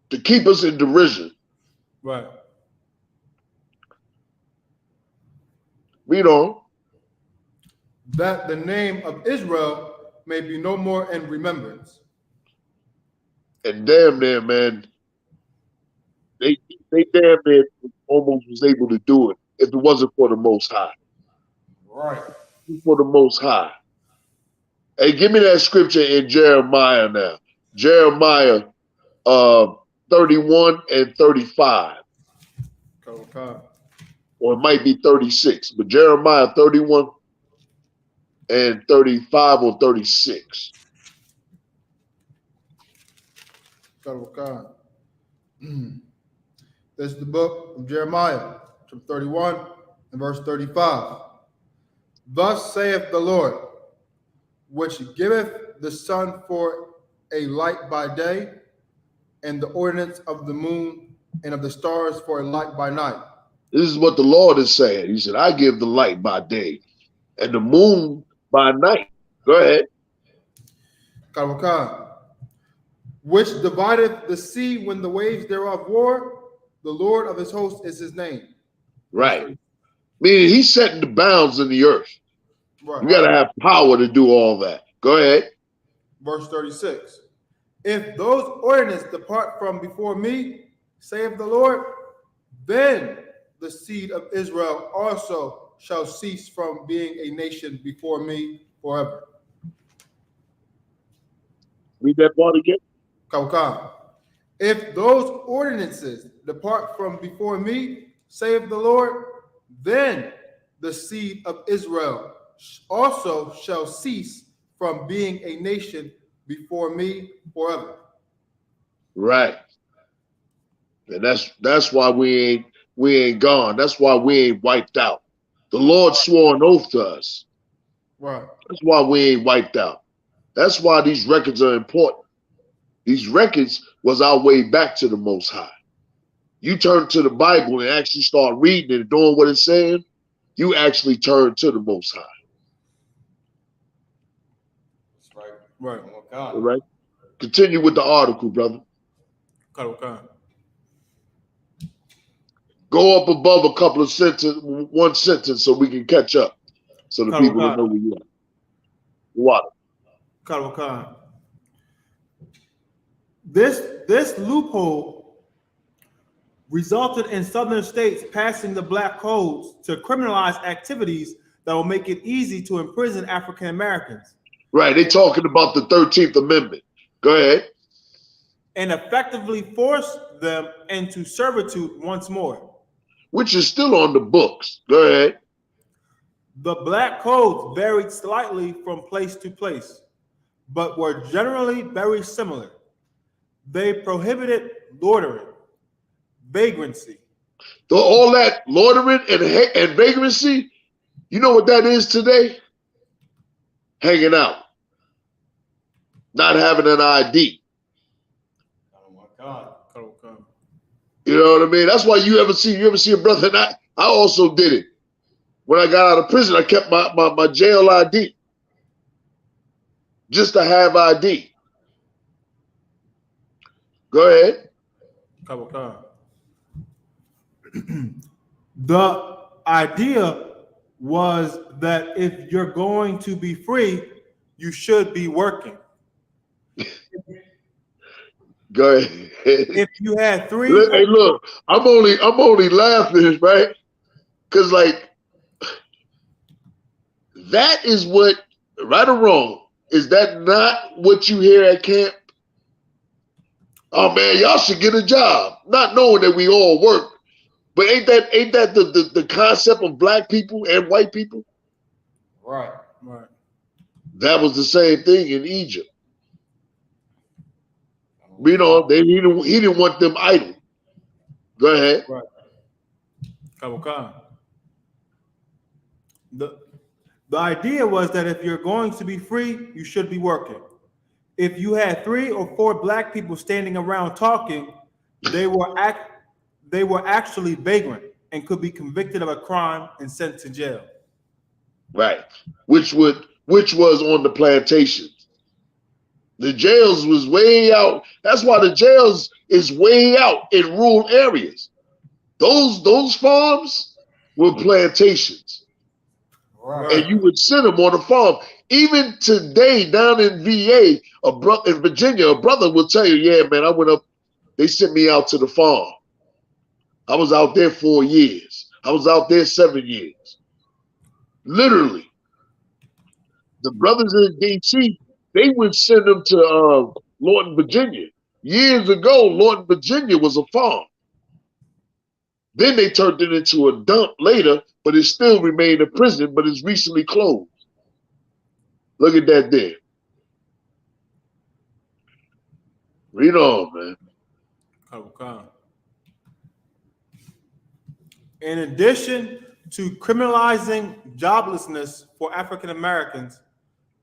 To keep us in derision. Right. Read on. That the name of Israel may be no more in remembrance. And damn near, man, they damn near almost was able to do it if it wasn't for the Most High. Right. For the Most High. Hey, give me that scripture in Jeremiah now. Jeremiah 31 and 35. Okay. Or it might be 36, but Jeremiah 31 and 35 or 36. Okay. This is the book of Jeremiah, chapter 31 and verse 35. Thus saith the Lord, which giveth the sun for a light by day, and the ordinance of the moon and of the stars for a light by night. This is what the Lord is saying. He said, I give the light by day and the moon by night. Go ahead. Which divideth the sea when the waves thereof roar. The Lord of his hosts is his name. Right. Meaning he's setting the bounds in the earth. Right. You got to have power to do all that. Go ahead. Verse 36. If those ordinances depart from before me, saith the Lord, then the seed of Israel also shall cease from being a nation before me forever. Read that part again. If those ordinances depart from before me, saith the Lord, then the seed of Israel also shall cease from being a nation before me forever. Right. And that's why we ain't gone. That's why we ain't wiped out. The Lord swore an oath to us. Right. That's why we ain't wiped out. That's why these records are important. These records was our way back to the Most High. You turn to the Bible and actually start reading it and doing what it's saying, you actually turn to the Most High. That's right. Right. All right. Continue with the article, brother. Go up above a couple of sentences, one sentence, so we can catch up, so the people will know where you are. What? This loophole resulted in southern states passing the black codes to criminalize activities that will make it easy to imprison African Americans. Right, they talking about the 13th Amendment. Go ahead. And effectively force them into servitude once more. Which is still on the books. Go ahead. The black codes varied slightly from place to place, but were generally very similar. They prohibited loitering, vagrancy. So all that loitering and vagrancy, you know what that is today? Hanging out. Not having an ID. Oh my God. You know what I mean? That's why you ever see a brother, and I also did it. When I got out of prison, I kept my jail ID. Just to have ID. Go ahead. The idea was that if you're going to be free, you should be working. Go ahead. If you had three, hey, look, I'm only laughing, right? Because like that is what, right or wrong, is that not what you hear at camp? Oh man, y'all should get a job, not knowing that we all work. But ain't that the concept of black people and white people? Right. That was the same thing in Egypt. You know, he didn't want them idle. Go ahead. Right. The idea was that if you're going to be free, you should be working. If you had 3 or 4 black people standing around talking, they were actually vagrant and could be convicted of a crime and sent to jail. Right. Which was on the plantations. The jails was way out. That's why the jails is way out in rural areas. Those farms were plantations. Right. And you would send them on a farm. Even today, down in VA, in Virginia, a brother will tell you, yeah, man, I went up, they sent me out to the farm. I was out there 4 years. I was out there 7 years. Literally. The brothers in DC, they would send them to Lawton, Virginia. Years ago, Lawton, Virginia was a farm. Then they turned it into a dump later, but it still remained a prison, but it's recently closed. Look at that there. Read on, man. Okay. In addition to criminalizing joblessness for African Americans,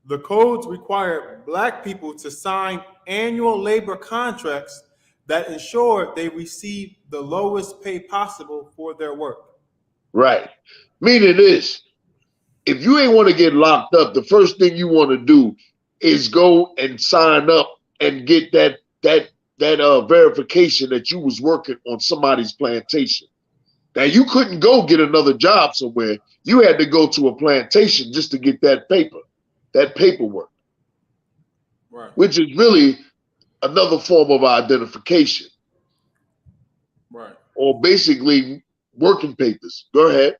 the codes required black people to sign annual labor contracts that ensure they receive the lowest pay possible for their work. Right. Meaning this, if you ain't want to get locked up, the first thing you want to do is go and sign up and get that verification that you was working on somebody's plantation. Now, you couldn't go get another job somewhere. You had to go to a plantation just to get that paperwork. Right. Which is really another form of identification. Right. Or basically working papers. Go ahead.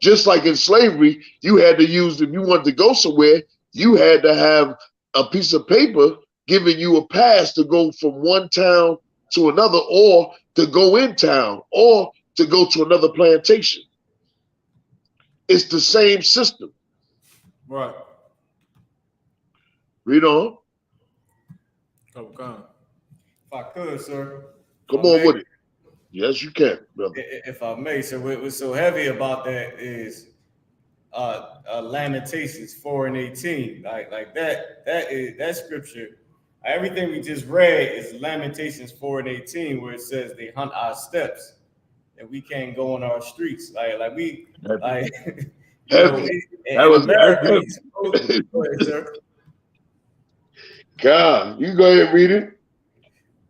Just like in slavery, you had to use, if you wanted to go somewhere, you had to have a piece of paper giving you a pass to go from one town to another, or to go in town, or to go to another plantation. It's the same system. Right. Read on. Okay. If I could, sir. Come on with it. Yes, you can, brother. If I may, sir, what was so heavy about that is Lamentations 4:18. Like that scripture. Everything we just read is Lamentations 4:18, where it says they hunt our steps and we can't go on our streets. Like we like that was America. Go ahead, sir. God, you go ahead and read it.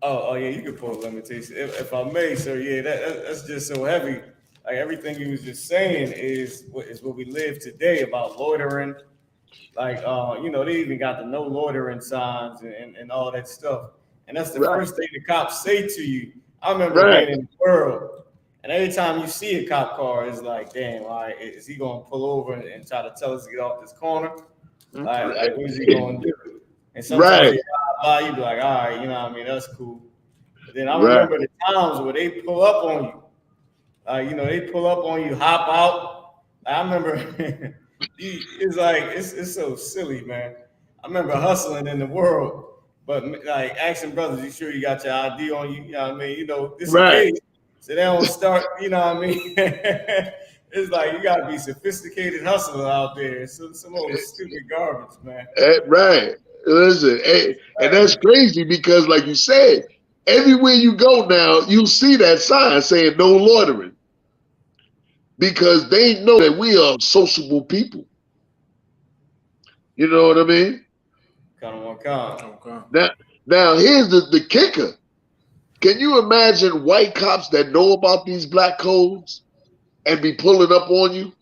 Oh yeah, you can pull Lamentations. If I may, sir, yeah, that's just so heavy. Like everything he was just saying is what we live today about loitering. Like they even got the no loitering signs and all that stuff. And that's the first thing the cops say to you. I remember being in the world, and every time you see a cop car, it's like, damn, all right, is he gonna pull over and try to tell us to get off this corner? Like what is he gonna do? And sometimes they ride by, you be like, all right, you know what I mean, that's cool. But then I remember the times where they pull up on you. You know, they pull up on you, hop out. I remember it's like it's so silly, man. I remember hustling in the world, but like asking brothers, you sure you got your ID on you? You know what I mean? You know, this case, so they don't start, you know what I mean? It's like you gotta be sophisticated hustler out there. Some old stupid garbage, man. Right. Listen, and that's crazy because, like you said, everywhere you go now, you see that sign saying no loitering. Because they know that we are sociable people. You know what I mean? Now here's the kicker. Can you imagine white cops that know about these black codes and be pulling up on you?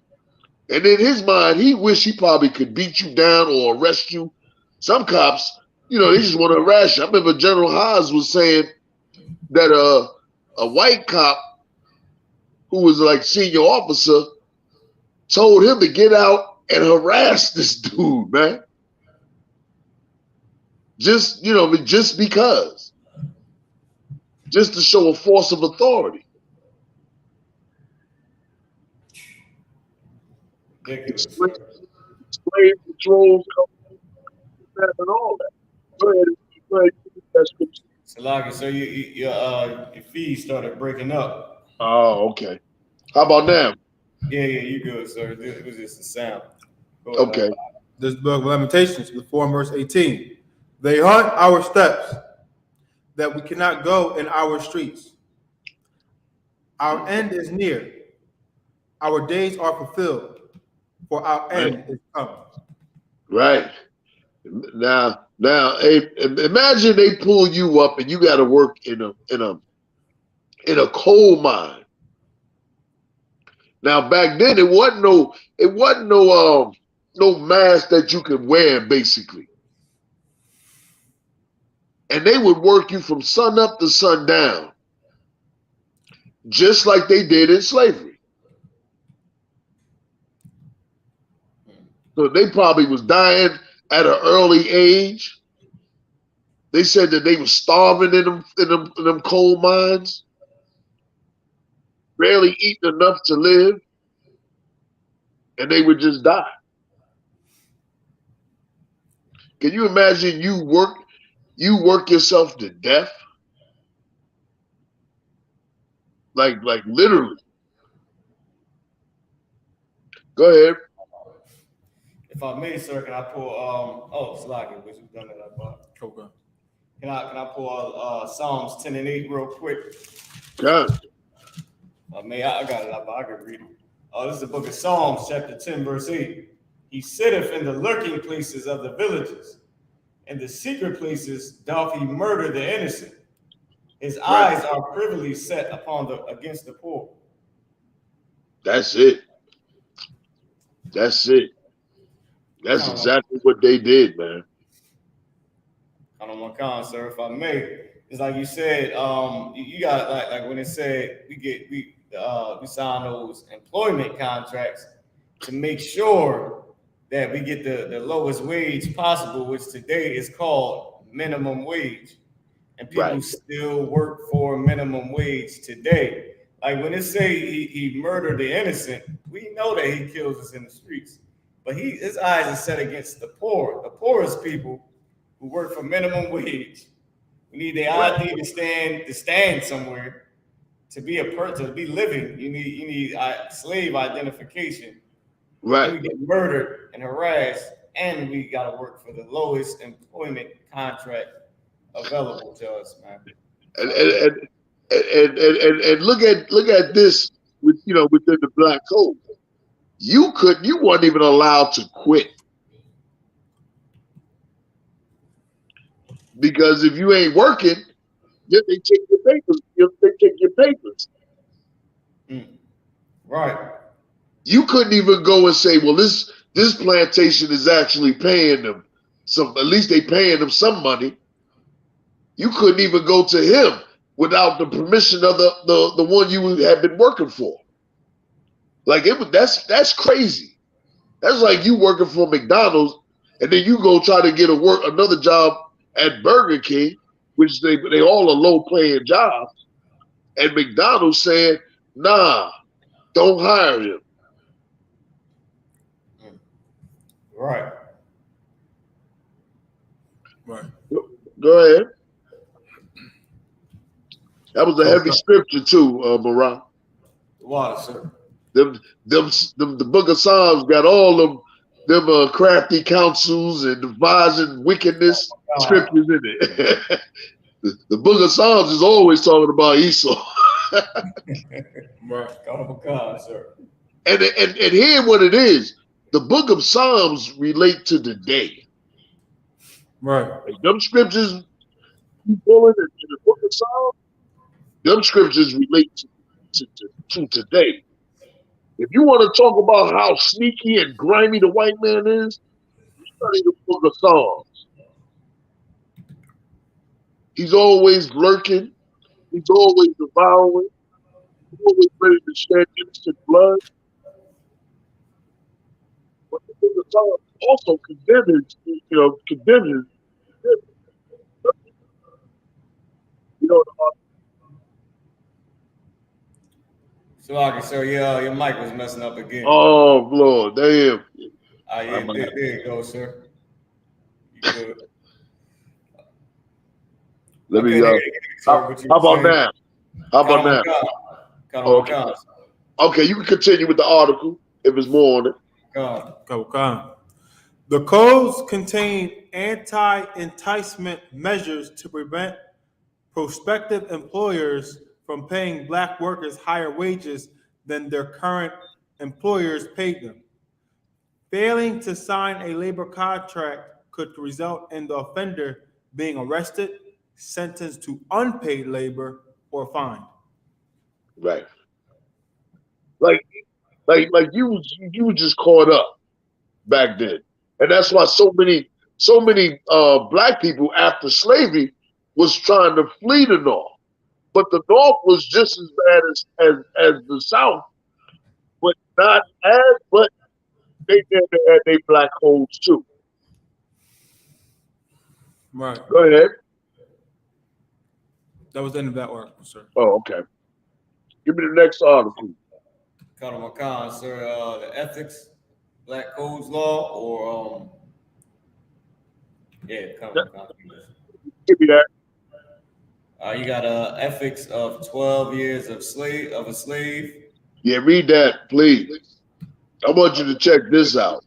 And in his mind, he wish he probably could beat you down or arrest you. Some cops, you know, they just want to harass you. I remember General Haas was saying that a white cop who was like senior officer told him to get out and harass this dude, man. Just, you know, just because. Just to show a force of authority. Slave patrols and all that. Go ahead. So your feed started breaking up. Oh, okay. How about now? Yeah, you good, sir. It was just the sound. Okay. This book of Lamentations, the 4 verse 18. They hunt our steps, that we cannot go in our streets. Our end is near. Our days are fulfilled, for our end is come. Right. Now, imagine they pull you up and you got to work in a coal mine. Now, back then it wasn't no mask that you could wear, basically. And they would work you from sun up to sundown, just like they did in slavery. So they probably was dying at an early age. They said that they were starving in them coal mines, barely eating enough to live, and they would just die. Can you imagine you work yourself to death? Like literally. Go ahead. If I may, sir, can I pull Slaggy, which we've done that about. Okay. Can I pull Psalms 10 and 8 real quick? God. I got it up, I can read it. This is the book of Psalms, chapter 10, verse 8. He sitteth in the lurking places of the villages. In the secret places doth he murder the innocent. His eyes are privily set against the poor. That's it. That's it. That's exactly what they did, man. Kind of my con, sir, if I may. It's like you said, you got like when it said we sign those employment contracts to make sure that we get the lowest wage possible, which today is called minimum wage. And people still work for minimum wage today. Like when it say he murdered the innocent, we know that he kills us in the streets. But his eyes are set against the poor, the poorest people who work for minimum wage. We need their ID to stand somewhere. To be a person, to be living, you need slave identification. Right. We get murdered and harassed, and we got to work for the lowest employment contract available to us, man. And look at this within the black code. You weren't even allowed to quit. Because if you ain't working, they take your papers. They take your papers. Right. You couldn't even go and say, well, this plantation is actually paying them some. At least they paying them some money. You couldn't even go to him without the permission of the one you had been working for. Like that's crazy. That's like you working for McDonald's and then you go try to get another job at Burger King, which they all are low paying jobs, and McDonald's saying, nah, don't hire him. Right. Right. Go ahead. That was a heavy scripture too, Marah. Water, sir. The Book of Psalms got all them crafty counsels and devising wickedness scriptures in it. the Book of Psalms is always talking about Esau. Right. God, sir. And here what it is, the Book of Psalms relate to the day. Right. Like them scriptures you pulling in the Book of Psalms, them scriptures relate to today. If you want to talk about how sneaky and grimy the white man is, study the Book of Psalms. He's always lurking. He's always devouring. He's always ready to shed innocent blood. But the Book of Psalms also condemns, condemns. So, sir, your mic was messing up again. Oh, Lord, damn. Yeah, there you go, sir. You good. Let me. How about now? How about now? Okay, you can continue with the article if there's more on it. The codes contain anti-enticement measures to prevent prospective employers from paying black workers higher wages than their current employers paid them. Failing to sign a labor contract could result in the offender being arrested, sentenced to unpaid labor, or fined. Right. Like you were just caught up back then, and that's why so many black people after slavery was trying to flee the North, but the North was just as bad as the South, but not as. But they had their black holes too. Right. Go ahead. That was the end of that article, sir. Oh, okay. Give me the next article. Makan, sir, the ethics, black codes law, or give me that. You got ethics of 12 years of a slave. Yeah, read that, please. I want you to check this out.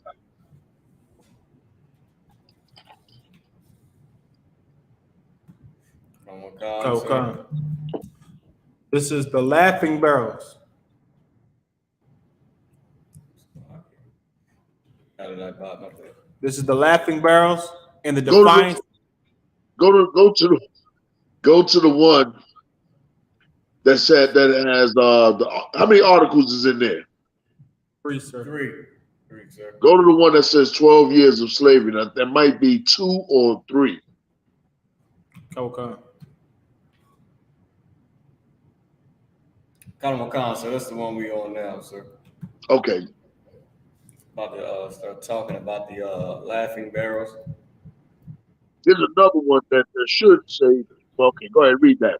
This is the Laughing Barrels. This is the Laughing Barrels and the Defiance. Go to the one that said that it has how many articles is in there? 3, sir. 3, sir. Go to the one that says 12 years of slavery. Now, there might be 2 or 3. Okay. So that's the one we on now, sir. Okay. About to start talking about the Laughing Barrels. There's another one that should say, okay, go ahead, read that.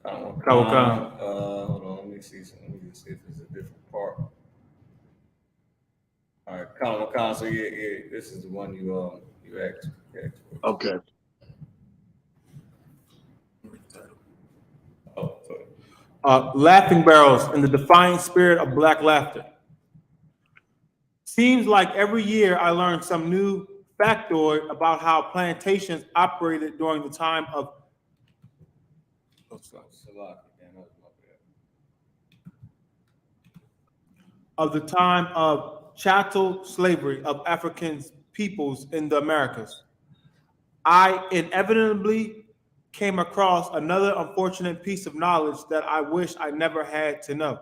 Hold on, let me see if it's a different part. All right, Khan. So yeah, this is the one you asked. Okay. Laughing Barrels in the defiant spirit of black laughter. Seems like every year I learn some new factoid about how plantations operated during the time of chattel slavery of African peoples in the Americas. I inevitably came across another unfortunate piece of knowledge that I wish I never had to know.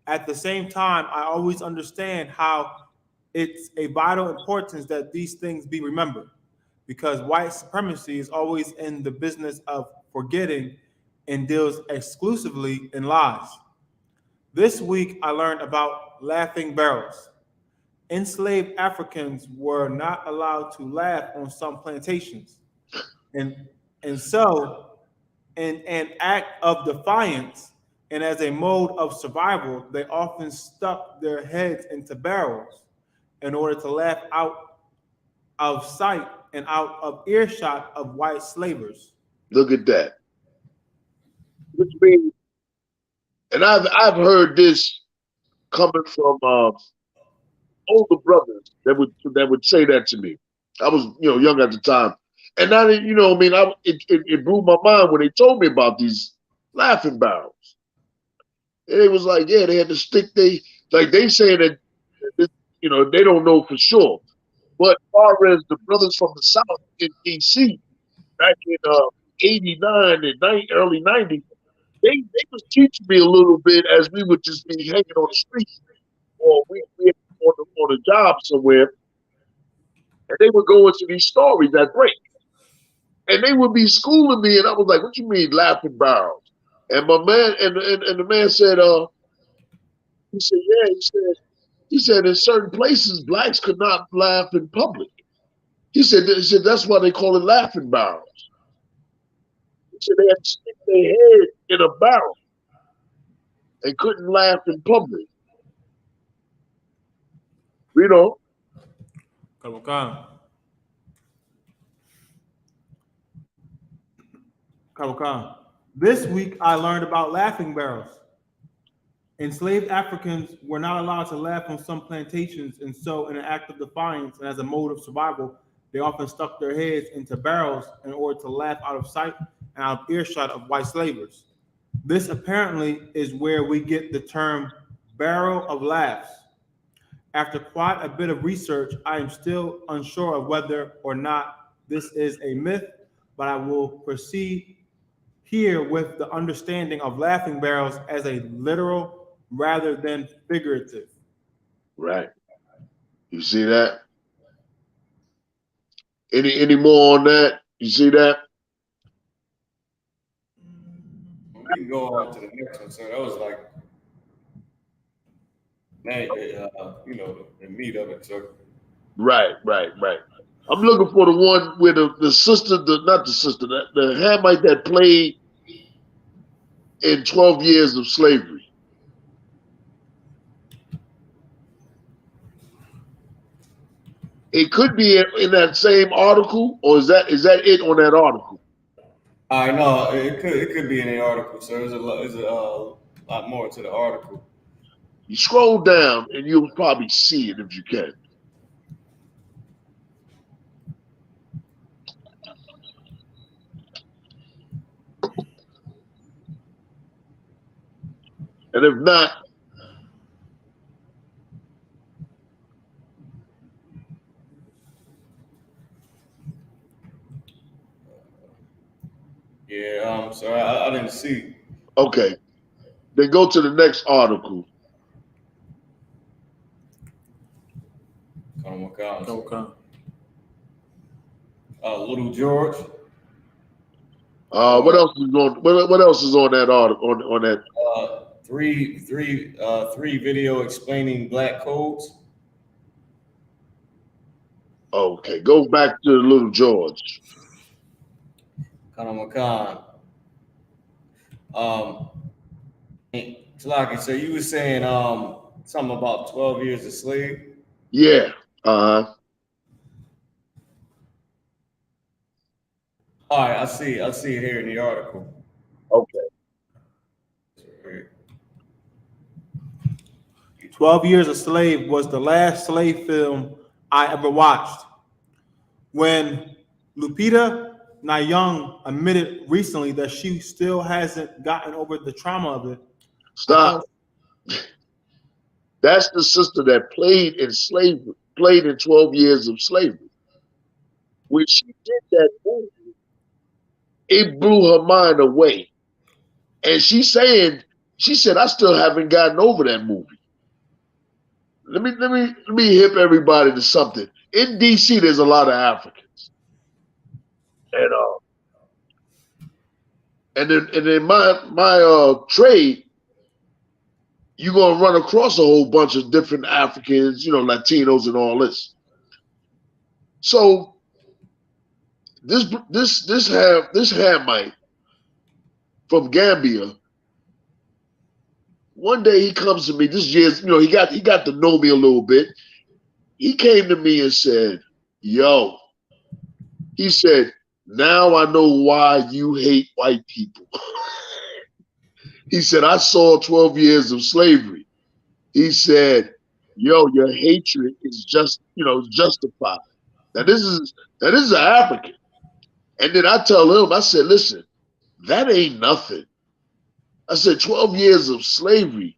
At the same time, I always understand how it's a vital importance that these things be remembered, because white supremacy is always in the business of forgetting and deals exclusively in lies. This week, I learned about laughing barrels. Enslaved Africans were not allowed to laugh on some plantations. And, and so, in an act of defiance and as a mode of survival, they often stuck their heads into barrels in order to laugh out of sight and out of earshot of white slavers. Look at that. Which means, and I've heard this coming from older brothers that would say that to me. I was young at the time, and I didn't I mean it blew my mind when they told me about these laughing barrels. And it was like, yeah, they had to stick they saying that they don't know for sure. But as far as the brothers from the South in DC back in '89 and early '90s, they was teaching me a little bit as we would just be hanging on the street or we on a job somewhere, and they would go into these stories at break, and they would be schooling me, and I was like, "What you mean laughing barrels?" And my man and the man said, he said, "Yeah," he said in certain places blacks could not laugh in public. He said that's why they call it laughing barrels. He said they had to stick their head in a barrel and couldn't laugh in public. This week, I learned about laughing barrels. Enslaved Africans were not allowed to laugh on some plantations, and so, in an act of defiance and as a mode of survival, they often stuck their heads into barrels in order to laugh out of sight and out of earshot of white slavers. This apparently is where we get the term barrel of laughs. After quite a bit of research, I am still unsure of whether or not this is a myth, but I will proceed here with the understanding of laughing barrels as a literal rather than figurative. Right. You see that? Any more on that? You see that? We can go on to the next one. So that was like, the meat of it. So Right. I'm looking for the one where the sister, not the sister, the Hamite that played in 12 Years of Slavery. It could be in that same article, or is that it on that article? I know it could be in the article. So there's a lot more to the article. You scroll down and you'll probably see it if you can. And if not, yeah, so I didn't see. Okay, then go to the next article. Little George. What else is on? What else is on that article? On that? Three video explaining black codes. Okay, go back to Little George. Kanamakan. Talaki, so you were saying something about 12 years a slave? Yeah. All right, I see it here in the article. Okay. 12 Years a Slave was the last slave film I ever watched. When Lupita Nyong'o admitted recently that she still hasn't gotten over the trauma of it. Stop. That's the sister that played in 12 Years of Slavery. When she did that movie, it blew her mind away. And she said, I still haven't gotten over that movie. Let me hip everybody to something. In DC, there's a lot of Africans. And then my trade, you're gonna run across a whole bunch of different Africans, Latinos and all this. So this Hamite from Gambia, one day he comes to me. This year's, he got to know me a little bit. He came to me and said, "Yo," he said, "now I know why you hate white people." He said, "I saw 12 years of slavery." He said, "Yo, your hatred is justified." Now this is an African. And then I tell him, I said, "Listen, that ain't nothing." I said, 12 years of slavery.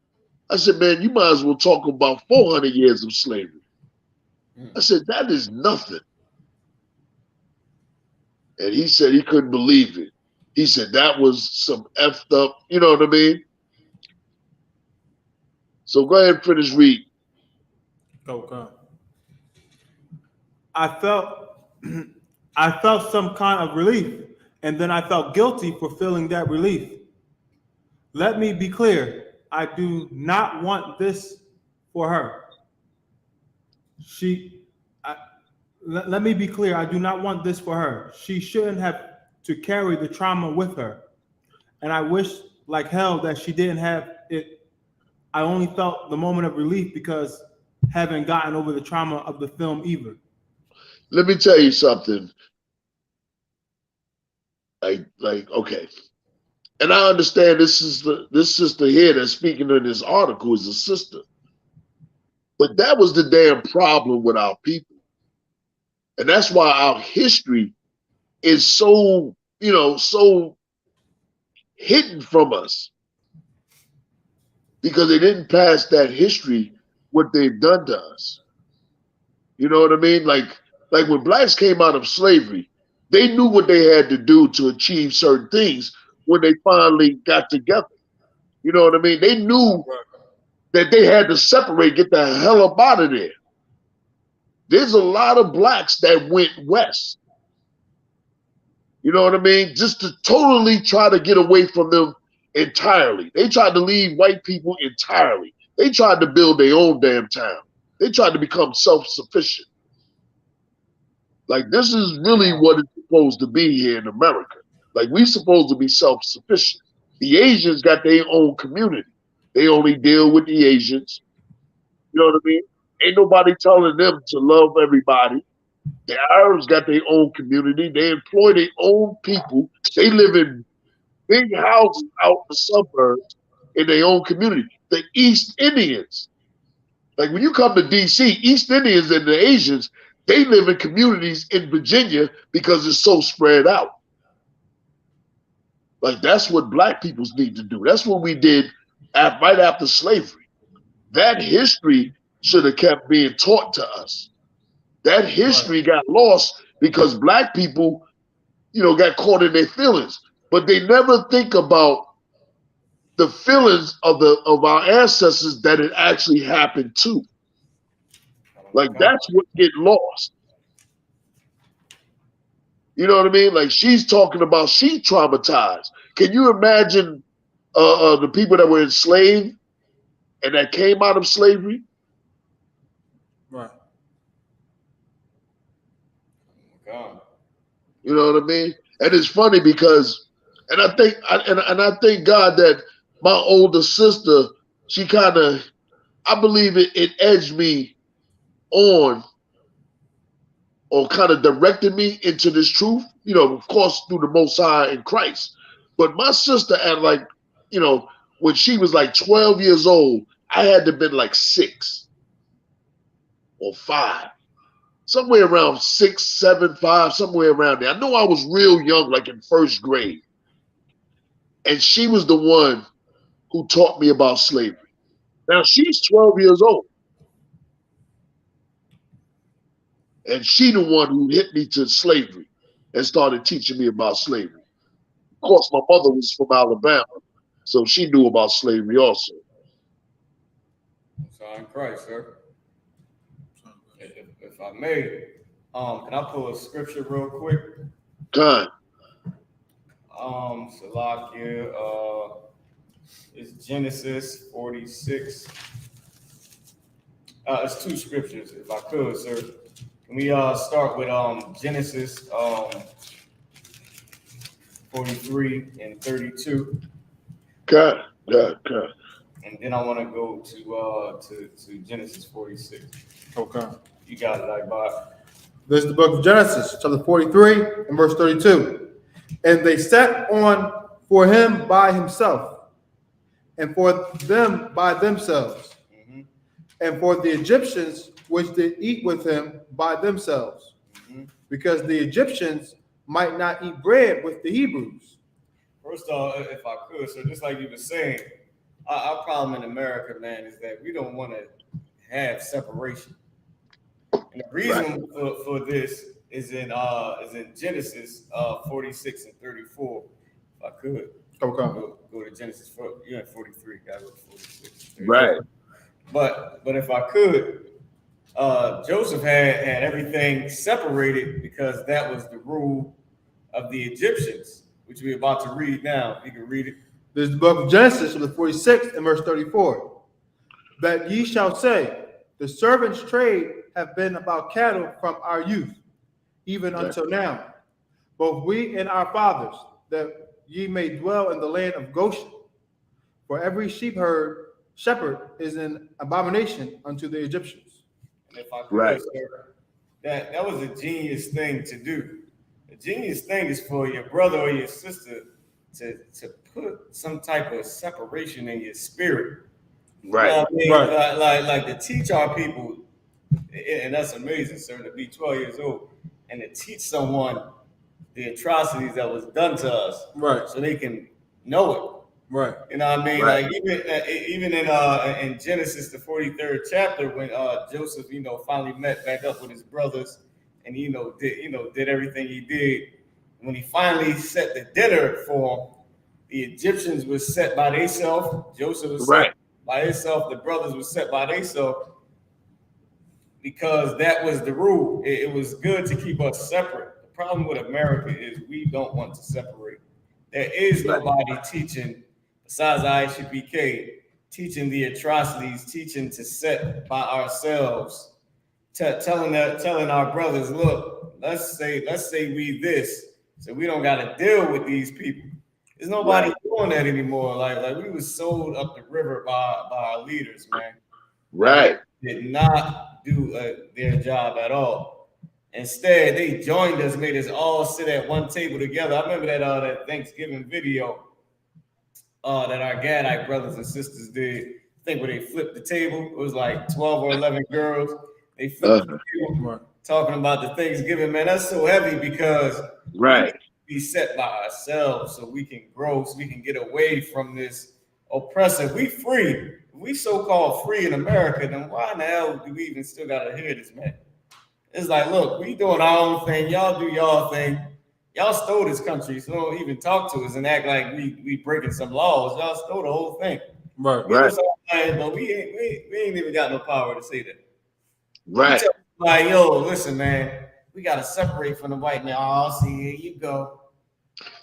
I said, "Man, you might as well talk about 400 years of slavery." I said, "That is nothing." And he said he couldn't believe it. He said that was some effed up, you know what I mean? So go ahead and finish reading. Okay. I felt some kind of relief, and then I felt guilty for feeling that relief. Let me be clear. I do not want this for her. Let me be clear. I do not want this for her. She shouldn't have to carry the trauma with her. And I wish like hell that she didn't have it. I only felt the moment of relief because haven't gotten over the trauma of the film either. Let me tell you something. Like, okay. And I understand this sister here that's speaking in this article is a sister. But that was the damn problem with our people. And that's why our history is so, so hidden from us. Because they didn't pass that history, what they've done to us. You know what I mean? Like when blacks came out of slavery, they knew what they had to do to achieve certain things when they finally got together. You know what I mean? They knew that they had to separate, get the hell up out of there. There's a lot of blacks that went west. You know what I mean? Just to totally try to get away from them entirely. They tried to leave white people entirely. They tried to build their own damn town. They tried to become self-sufficient. Like, this is really what it's supposed to be here in America. Like, we're supposed to be self-sufficient. The Asians got their own community. They only deal with the Asians. You know what I mean? Ain't nobody telling them to love everybody. The Arabs got their own community. They employ their own people. They live in big houses out in the suburbs in their own community. The East Indians, like when you come to D.C., East Indians and the Asians, they live in communities in Virginia because it's so spread out. Like, that's what black peoples need to do. That's what we did right after slavery. That history should have kept being taught to us. That history got lost because black people, got caught in their feelings. But they never think about the feelings of our ancestors that it actually happened to. Like, that's what get lost. You know what I mean? Like, she's talking about she traumatized. Can you imagine the people that were enslaved and that came out of slavery? Right. God. You know what I mean? And it's funny because, and I thank God that my older sister, she kind of, I believe it edged me on, or kind of directed me into this truth, of course, through the Most High in Christ. But my sister at when she was like 12 years old, I had to have been like 6 or 5. Somewhere around 6, 7, 5, somewhere around there. I know I was real young, like in first grade. And she was the one who taught me about slavery. Now she's 12 years old. And she the one who hit me to slavery and started teaching me about slavery. Of course, my mother was from Alabama, so she knew about slavery also. So in Christ, sir. If I may, can I pull a scripture real quick? Con. Salakia, it's Genesis 46. It's two scriptures, if I could, sir. Can we start with Genesis 43 and 32? Con. And then I want to go to Genesis 46. Okay. You got it, Ibot. This is the book of Genesis, chapter 43 and verse 32. And they sat on for him by himself, and for them by themselves, and for the Egyptians which did eat with him by themselves, because the Egyptians might not eat bread with the Hebrews. First off, if I could, so just like you were saying, our problem in America, man, is that we don't want to have separation. And the reason for this is in Genesis 46 and 34. If I could, go to Genesis 4. You're at 43. Gotta go to 46. 34. Right. But if I could, Joseph had everything separated because that was the rule of the Egyptians, which we're about to read now. You can read it. This is the book of Genesis, chapter 46 and verse 34. That ye shall say, the servants' trade have been about cattle from our youth, even until now, both we and our fathers, that ye may dwell in the land of Goshen. For every shepherd is an abomination unto the Egyptians. And if I could, sir, that was a genius thing to do. The genius thing is for your brother or your sister to put some type of separation in your spirit. Right. You know what I mean? Like to teach our people, and that's amazing, sir, to be 12 years old and to teach someone the atrocities that was done to us, right? So they can know it, right? You know what I mean? Right. Like even in Genesis the 43rd chapter, when Joseph, finally met back up with his brothers, and did everything he did. When he finally set the dinner for them, the Egyptians were set by themselves. Joseph was set by himself. The brothers were set by themselves. Because that was the rule. It was good to keep us separate. The problem with America is we don't want to separate. There is nobody teaching, besides I.S.U.P.K, teaching the atrocities, teaching to set by ourselves, telling our brothers, look, let's say we this, so we don't got to deal with these people. There's nobody doing that anymore. Like we was sold up the river by our leaders, man. Right. They did not do their job at all. Instead, they joined us, made us all sit at one table together. I remember that Thanksgiving video that our Gadite brothers and sisters did. I think where they flipped the table. It was like 12 or 11 girls. They flipped the table, talking about the Thanksgiving. Man, that's so heavy because we need to be set by ourselves so we can grow, so we can get away from this oppressor. We free. We so-called free in America, then why in the hell do we even still gotta hear this, man? It's like, look, we doing our own thing. Y'all do y'all thing. Y'all stole this country, so don't even talk to us and act like we breaking some laws. Y'all stole the whole thing. Right. But we ain't even got no power to say that. Right. Like, yo, listen, man, we gotta separate from the white man. Oh, see, here you go.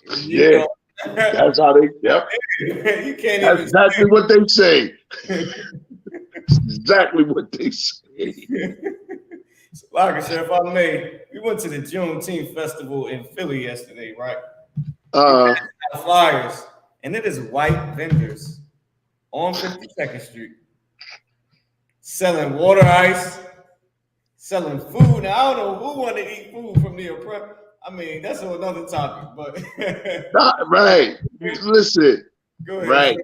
Here you go. That's how they. Yep. You can't. That's exactly what they say. Exactly what they say. So, like I said, if I may, we went to the Juneteenth festival in Philly yesterday, right? Flyers, and it is white vendors on 52nd Street selling water ice, selling food. Now I don't know who want to eat food from the oppressor. I mean, that's another topic, but right. Listen. Go ahead. Right.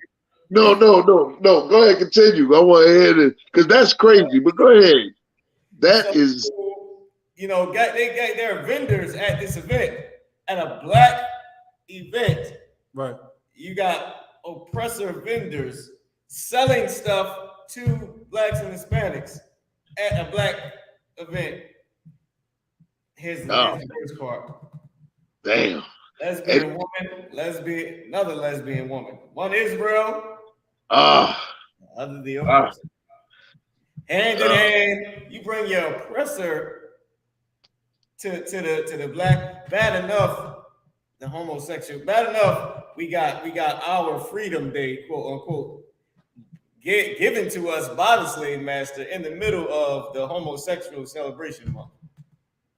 No. Go ahead, continue. I want to hear it because that's crazy. But go ahead. That is, there are vendors at this event, at a black event. Right. You got oppressor vendors selling stuff to blacks and Hispanics at a black event. Here's the first part. Damn. Lesbian woman, another lesbian woman. One Israel, other the oppressor. Hand in hand, you bring your oppressor to the black. Bad enough the homosexual. Bad enough, we got our Freedom Day, quote unquote, given to us by the slave master in the middle of the homosexual celebration month.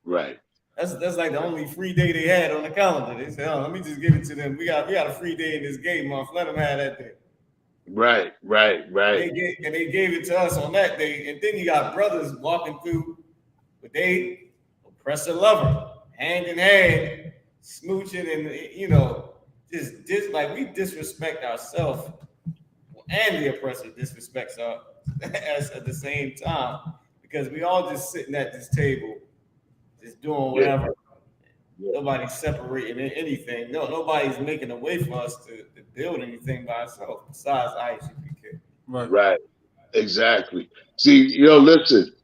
Right. That's like the only free day they had on the calendar. They said, "Oh, let me just give it to them. We got a free day in this gay month. Let them have that day." Right. They gave it to us on that day, and then you got brothers walking through with they oppressor lover, hand in hand, smooching, and just like we disrespect ourselves, and the oppressor disrespects us at the same time, because we all just sitting at this table, just doing whatever. Yeah. Nobody's separating anything. Nobody's making a way for us to build anything by ourselves besides I.S.U.P.K. Right. Exactly. See, listen,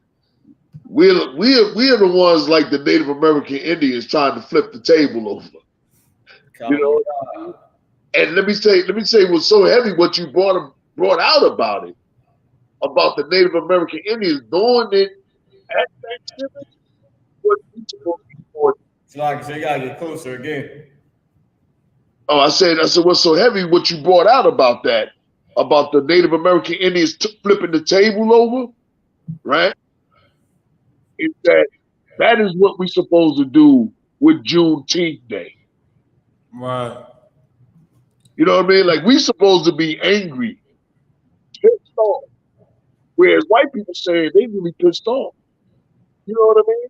we're the ones like the Native American Indians trying to flip the table over. And let me say what's so heavy, what you brought out about it, about the Native American Indians doing it at Thanksgiving. What we supposed to be doing. So you gotta get closer again. Oh, I said, what's so heavy? What you brought out about that, about the Native American Indians flipping the table over, right? Is that is what we supposed to do with Juneteenth Day. Right. You know what I mean? Like, we supposed to be angry, pissed off, whereas white people saying they really pissed off. You know what I mean?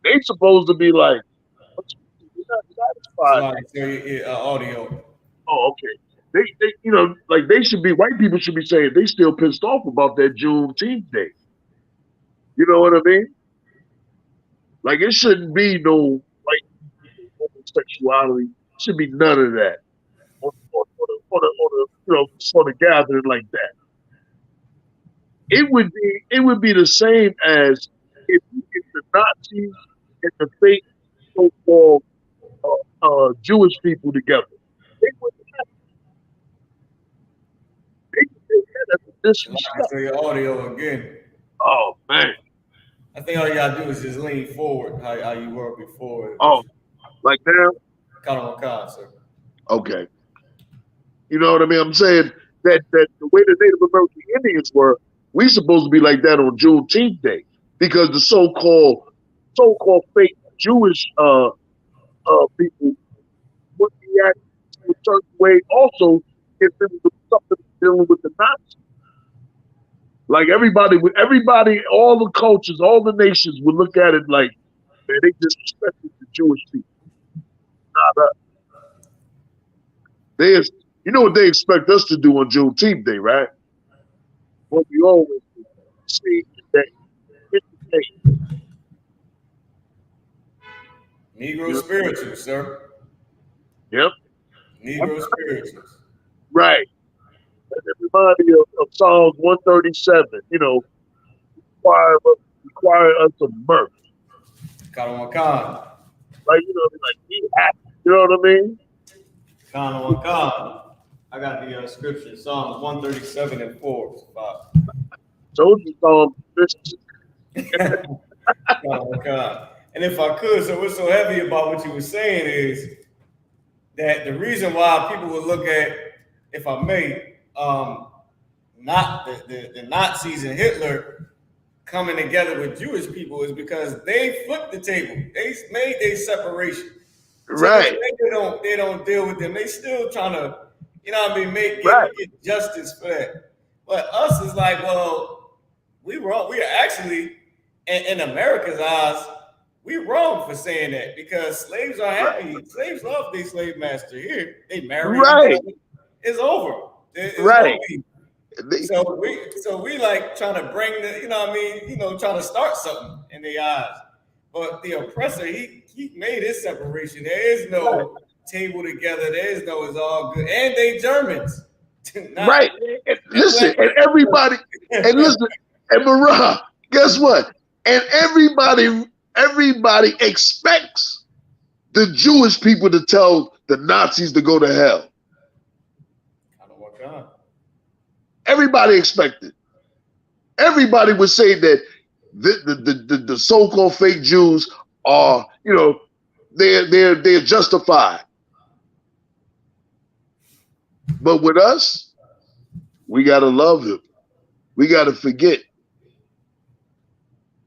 They supposed to be like, you're not satisfied. Audio. Oh, okay. They they should be, white people should be saying they still pissed off about that Juneteenth Day. You know what I mean? Like, it shouldn't be no white homosexuality. Should be none of that on a gathering like that. It would be the same as if the Nazis and the fake so-called Jewish people together. They wouldn't have. They had a disrespect. Say your audio again. Oh man! I think all you gotta do is just lean forward, how you were before. Oh, like now? Kind, sir. Okay. You know what I mean? I'm saying that the way the Native American Indians were, we supposed to be like that on Juneteenth Day, because the so-called fake Jewish people would react in a certain way also if there was something dealing with the Nazis. Like everybody, all the cultures, all the nations would look at it like, man, they disrespected the Jewish people. Not us. You know what they expect us to do on Juneteenth Day, right? What we always do. See that Negro spirituals, sir. Yep. Negro spirituals. Right. And it reminds me of Psalms 137, require us of mirth. Khan. Like, be happy. You know what I mean? Khan. I got the scripture, Psalms 137 and 4. Told you Psalms 50. And if I could, so what's so heavy about what you were saying is that the reason why people would look at, if I may, not the Nazis and Hitler coming together with Jewish people is because they flipped the table. They made their separation. Right. So they don't deal with them. They still trying to, get justice for that. But us is like, well, we wrong. We are actually, in America's eyes, we wrong for saying that, because slaves are happy. Right. Slaves love their slave master here. They marry. Right. It's over. Right. So we like trying to bring the, trying to start something in their eyes. But the oppressor, he made his separation. There is no table together. There is no, it's all good. And they Germans. Right. And listen, and everybody, and Marah, guess what? And everybody expects the Jewish people to tell the Nazis to go to hell. Everybody expected. Everybody would say that the so-called fake Jews are, they're justified. But with us, we gotta love him. We gotta forget.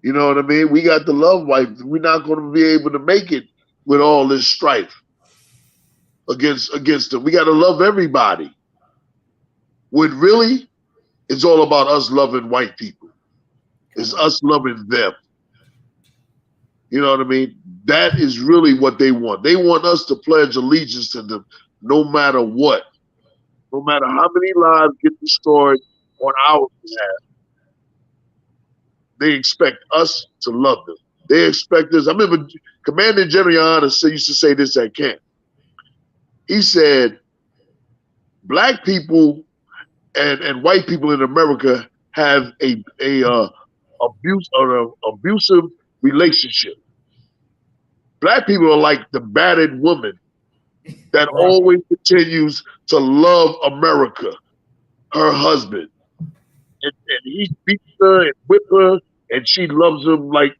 You know what I mean? We got to love white. We're not going to be able to make it with all this strife against them. We got to love everybody. When really, it's all about us loving white people. It's us loving them. You know what I mean? That is really what they want. They want us to pledge allegiance to them no matter what. No matter how many lives get destroyed on our behalf. They expect us to love them. They expect us. I remember Commander Gen.YAHANNA used to say this at camp. He said, black people and white people in America have a abusive relationship. Black people are like the battered woman that always continues to love America, her husband. And he beats her and whips her, and she loves him like,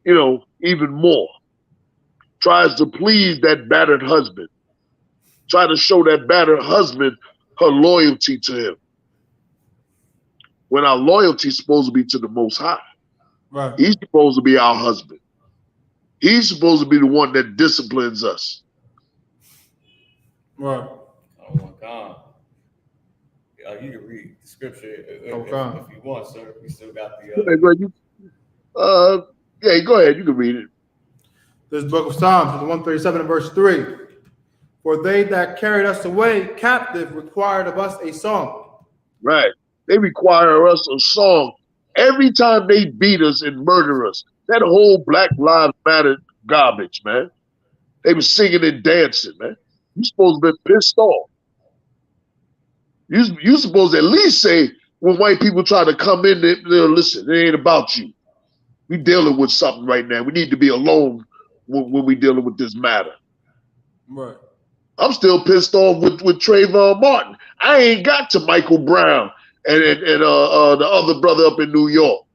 you know, even more. Tries to please that battered husband. Try to show that battered husband her loyalty to him. When our loyalty is supposed to be to the Most High. Right. He's supposed to be our husband. He's supposed to be the one that disciplines us. Right. Oh my God. You can read the scripture if you want, sir. We still got the. Yeah, go ahead. You can read it. This book of Psalms, 137 and verse 3. For they that carried us away captive required of us a song. Right. They require us a song every time they beat us and murder us. That whole Black Lives Matter garbage, man. They were singing and dancing, man. You supposed to be pissed off. You supposed to at least say, when white people try to come in, they'll listen, it ain't about you. We dealing with something right now. We need to be alone when we dealing with this matter. Right. I'm still pissed off with Trayvon Martin. I ain't got to Michael Brown and the other brother up in New York.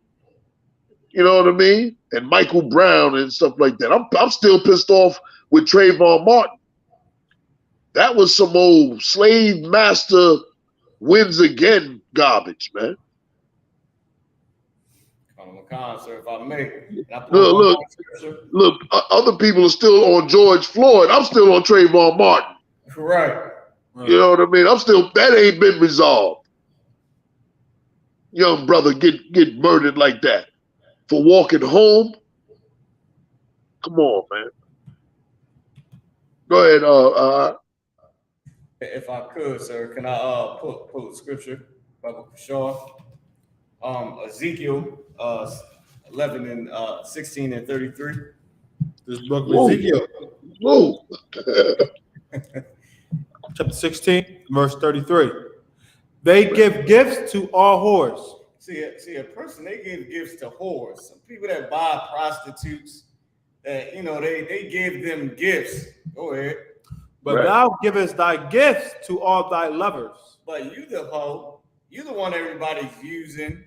You know what I mean? And Michael Brown and stuff like that. I'm still pissed off with Trayvon Martin. That was some old slave master wins again garbage, man. Sir, if I may. Look, other people are still on George Floyd. I'm still on Trayvon Martin. Right. You know what I mean? That ain't been resolved. Young brother get murdered like that for walking home. Come on, man. Go ahead, If I could, sir, can I pull the scripture, Bible for sure? Ezekiel 11 and 16 and 33. This book of Ezekiel. Whoa. Chapter 16, verse 33. They give gifts to all whores. See, a person, they give gifts to whores. Some people that buy prostitutes, that, you know, they give them gifts. Go ahead. But thou givest thy gifts to all thy lovers. But you the hoe, you the one everybody's using,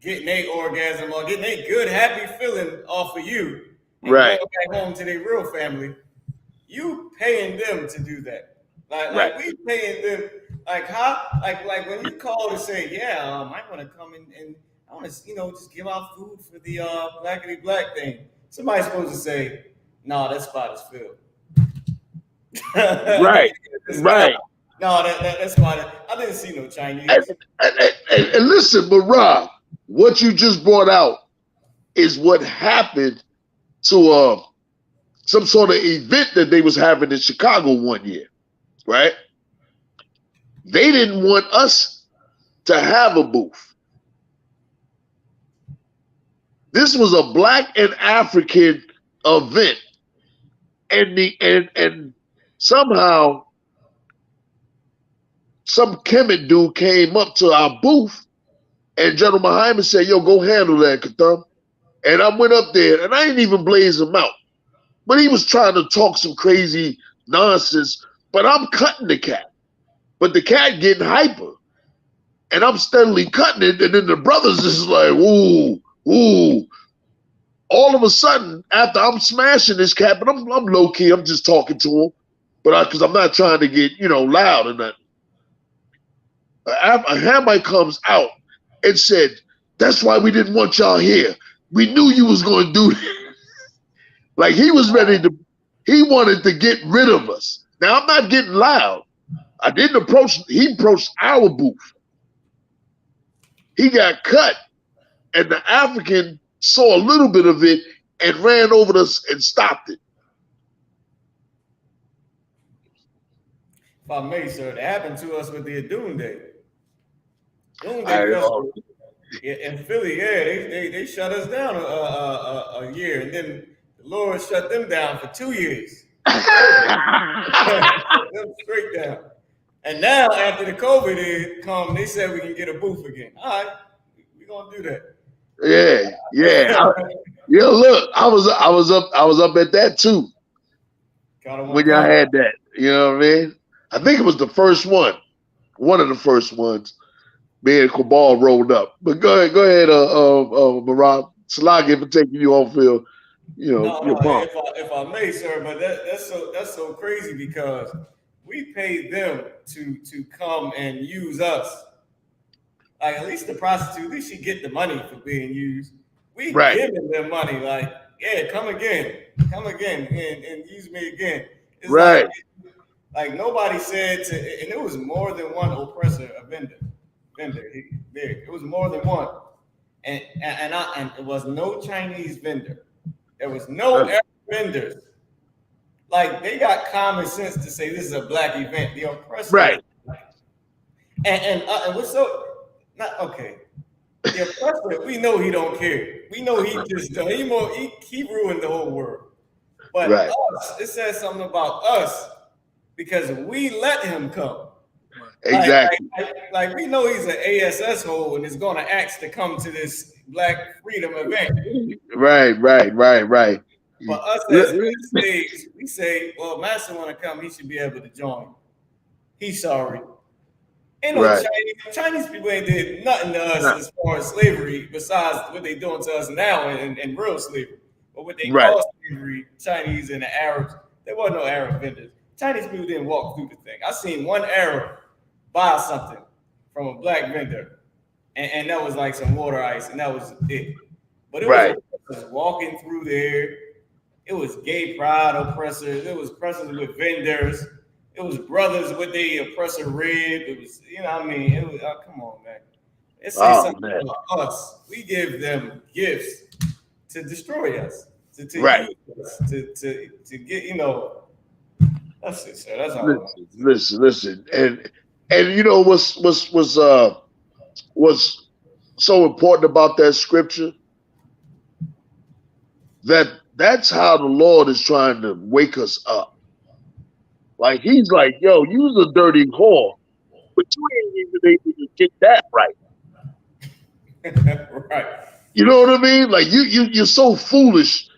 getting their orgasm or getting a good, happy feeling off of you. And going back home to their real family. You paying them to do that. Like we paying them, like how, like when you call to say, yeah, I want to come and I want to, you know, just give out food for the blackity black thing. Somebody's supposed to say, no, that spot is filled. Right. No, that's fine. I didn't see no Chinese. And listen, but Rob, what you just brought out is what happened to some sort of event that they was having in Chicago one year, right? They didn't want us to have a booth. This was a Black and African event, and somehow some Kemet dude came up to our booth, and General Muhammad said, yo, go handle that, Katham. And I went up there, and I didn't even blaze him out. But he was trying to talk some crazy nonsense, but I'm cutting the cat. But the cat getting hyper. And I'm steadily cutting it, and then the brothers is like, ooh. all of a sudden, after I'm smashing this cat, but I'm low key, I'm just talking to him, but because I'm not trying to get, you know, loud or nothing. A Hamite comes out and said, "That's why we didn't want y'all here. We knew you was going to do this." Like he was ready to, he wanted to get rid of us. Now I'm not getting loud. I didn't approach, he approached our booth. He got cut, and the African saw a little bit of it and ran over us and stopped it. If I may, sir, that happened to us with the Doom Day. Doom Day Festival in Philly, yeah, they shut us down a year, and then the Lord shut them down for 2 years. Them straight down. And now after the COVID come, they said we can get a booth again. All right, we're gonna do that. Yeah. Yeah, look, I was up at that too. When y'all had that, you know what I mean? I think it was the first one of the first ones. Me and Cabal rolled up. But go ahead, Marab. Salagi for taking you on, Phil. You know, if I may, sir, but that's so crazy because we paid them to come and use us. Like at least the prostitute, at least she get the money for being used. We giving them money, like, yeah, come again, and use me again. It's like nobody said to, and it was more than one oppressor, a vendor. It was more than one, and it was no Chinese vendor. There was no Arab vendors. Like they got common sense to say this is a black event. The oppressor, right? And what's so not okay? The oppressor, we know he don't care. We know he just he ruined the whole world. But us, it says something about us because we let him come. Exactly. Like we know he's an ASS hole and is going to ask to come to this Black Freedom event. Right. For us as slaves, we say, well, Master want to come, he should be able to join. He's sorry. Ain't no Chinese people ain't did nothing to us as far as slavery besides what they doing to us now in real slavery. But what they call slavery, Chinese and the Arabs, there wasn't no Arab vendors. Chinese people didn't walk through the thing. I seen one Arab buy something from a black vendor, and that was like some water ice, and that was it. But it was walking through there. It was gay pride oppressors. It was oppressors with vendors. It was brothers with the oppressor rib. It was, you know what I mean? It was, come on, man. It says something about us. We give them gifts to destroy us, to use us, to get, you know. That's it, sir. That's all. Listen, and you know what's so important about that scripture? That's how the Lord is trying to wake us up. Like he's like, yo, you's a dirty whore, but you ain't even able to get that right. Right. You know what I mean? Like you're so foolish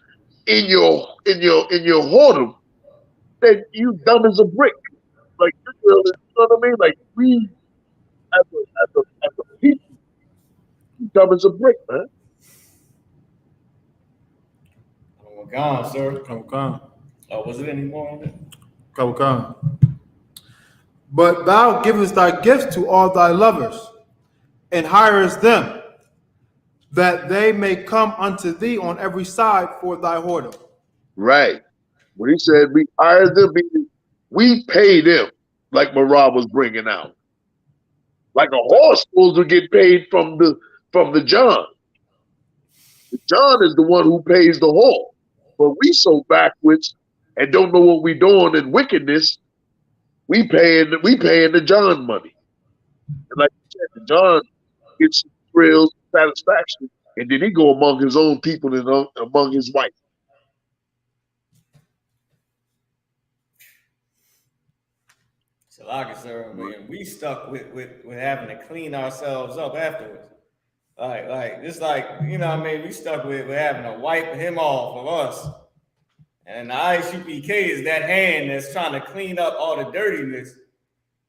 in your whoredom that you dumb as a brick. Like you know what I mean? Like we as a people, you dumb as a brick, man. Gone, sir. Gone. Oh, was it any more on it? Gone. But thou givest thy gifts to all thy lovers, and hirest them, that they may come unto thee on every side for thy whoredom. Right. When he said we hired them, we pay them, like Marab was bringing out. Like a horse supposed to get paid from the John. The John is the one who pays the horse. But we so backwards and don't know what we doing in wickedness, we paying the John money. And like you said, the John gets some thrills, satisfaction, and then he go among his own people and among his wife. So like I said, man, we stuck with having to clean ourselves up afterwards. Like just like, you know what I mean, we stuck with having to wipe him off of us. And the I.S.U.P.K is that hand that's trying to clean up all the dirtiness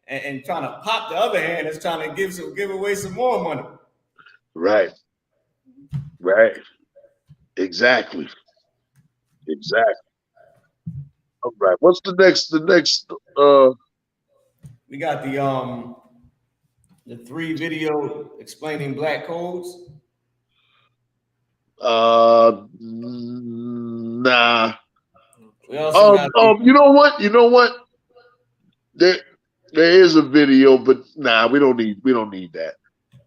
and trying to pop the other hand that's trying to give away some more money. Right. Exactly. Exactly. All right. What's the next? We got the 3 video explaining black codes. Nah. We also got You know what? You know what? There is a video, but nah, we don't need that.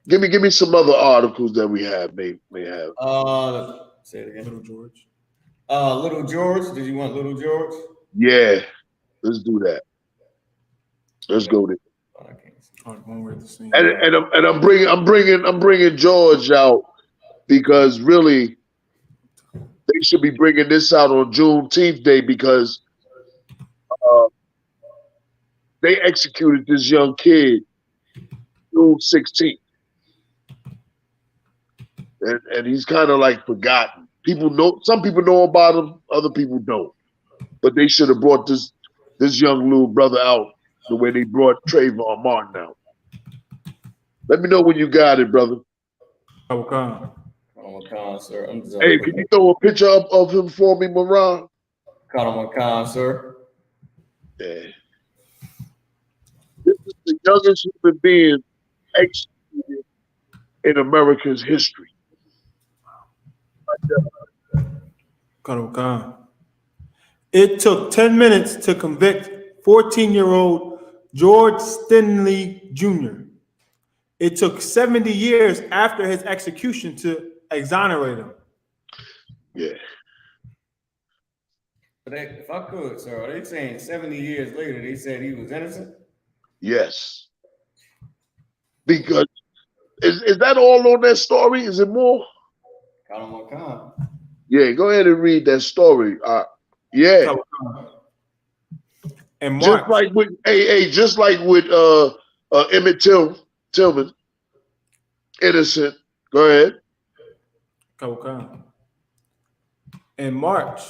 Give me some other articles that we have may have. Say it again. Little George. Little George. Did you want Little George? Yeah, let's do that. Let's go there. I can't see. One where the scene. And I'm bringing George out because really they should be bringing this out on Juneteenth Day because they executed this young kid June 16th. And he's kind of like forgotten. Some people know about him, other people don't. But they should have brought this young little brother out the way they brought Trayvon Martin out. Let me know when you got it, brother. Khan, sir. Hey, can you throw a picture up of him for me, Moran? Khan, sir. Yeah. This is the youngest human being executed in America's history. Khan. It took 10 minutes to convict 14-year-old George Stanley Jr. It took 70 years after his execution to exonerate him. Yeah. But if I could, sir, are they saying 70 years later they said he was innocent? Yes. Because is that all on that story? Is it more? Khan. Yeah, go ahead and read that story. Yeah. And just like with Emmett Tillman, innocent. Go ahead. In March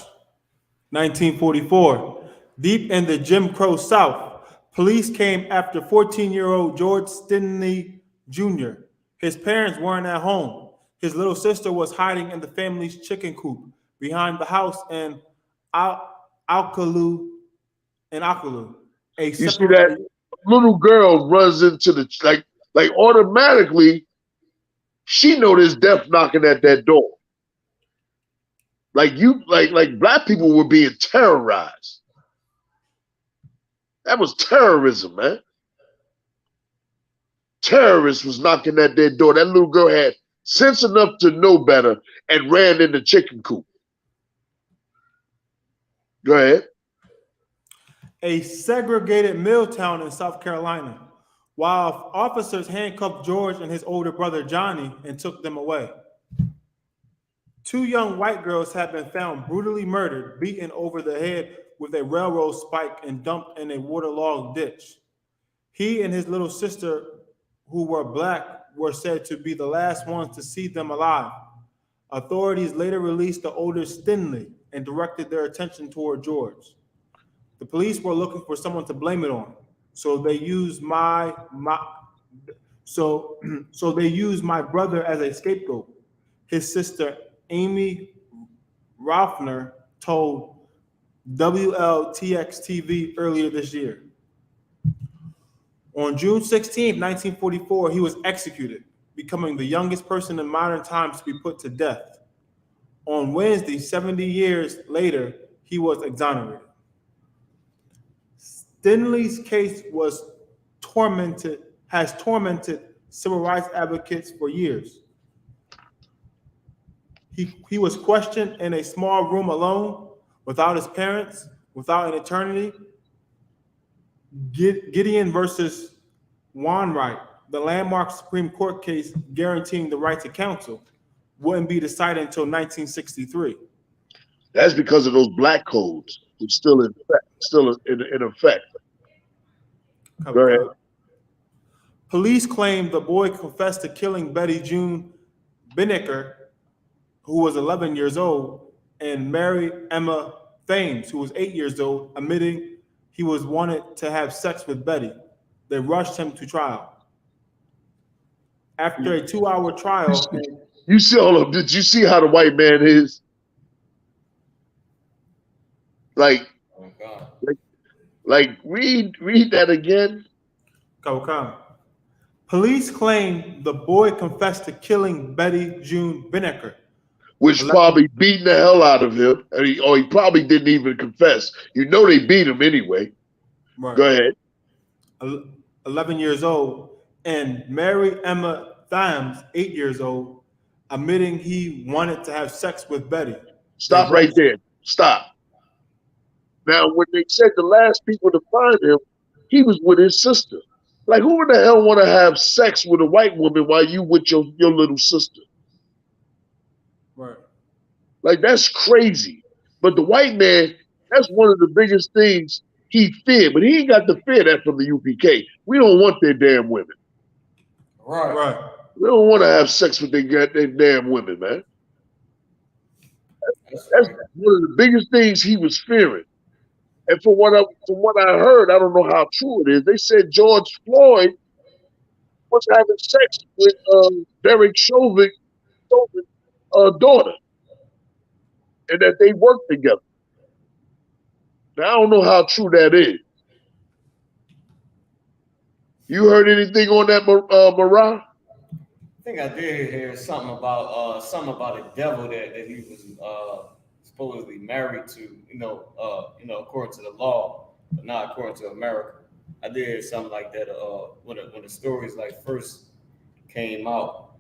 1944, deep in the Jim Crow South, police came after 14-year-old George Stanley Jr. His parents weren't at home. His little sister was hiding in the family's chicken coop behind the house in Akalu. You see that little girl runs into the like automatically. She know there's death knocking at that door. Like black people were being terrorized. That was terrorism, man. Terrorists was knocking at their door. That little girl had sense enough to know better and ran in the chicken coop. Go ahead. A segregated mill town in South Carolina, while officers handcuffed George and his older brother Johnny and took them away. 2 young white girls had been found brutally murdered, beaten over the head with a railroad spike and dumped in a waterlogged ditch. He and his little sister, who were black, were said to be the last ones to see them alive. Authorities later released the older Stanley and directed their attention toward George. The police were looking for someone to blame it on, so they used my brother as a scapegoat. His sister Amy Raffner told WLTX-TV earlier this year. On June 16, 1944, he was executed, becoming the youngest person in modern times to be put to death. On Wednesday, 70 years later, he was exonerated. Stanley's case has tormented civil rights advocates for years. He was questioned in a small room alone, without his parents, without an attorney. Gideon versus Wainwright, the landmark Supreme Court case guaranteeing the right to counsel, wouldn't be decided until 1963. That's because of those black codes. It's still in effect. Go ahead. Police claim the boy confessed to killing Betty June Binnicker, who was 11 years old, and Mary Emma Thames, who was 8 years old, admitting he wanted to have sex with Betty. They rushed him to trial. After a 2-hour trial, you see all of? Did you see how the white man is? Like, Oh, God. read that again. Come. Police claim the boy confessed to killing Betty June Bineker. Which probably beating the hell out of him, or he probably didn't even confess. You know they beat him anyway. Right. Go ahead. 11 years old, and Mary Emma Thimes, 8 years old, admitting he wanted to have sex with Betty. Stop right there. Stop. Now, when they said the last people to find him, he was with his sister. Like, who in the hell want to have sex with a white woman while you with your little sister? Right. Like, that's crazy. But the white man, that's one of the biggest things he feared. But he ain't got to fear that from the UPK. We don't want their damn women. Right. We don't want to have sex with their damn women, man. That's one of the biggest things he was fearing. And from what I heard, I don't know how true it is. They said George Floyd was having sex with Derek Chauvin's daughter, and that they worked together. Now, I don't know how true that is. You heard anything on that, Marah? I think I did hear something about a devil that he was supposedly married to. According to the law, but not according to America. I did hear something like that when the stories like first came out.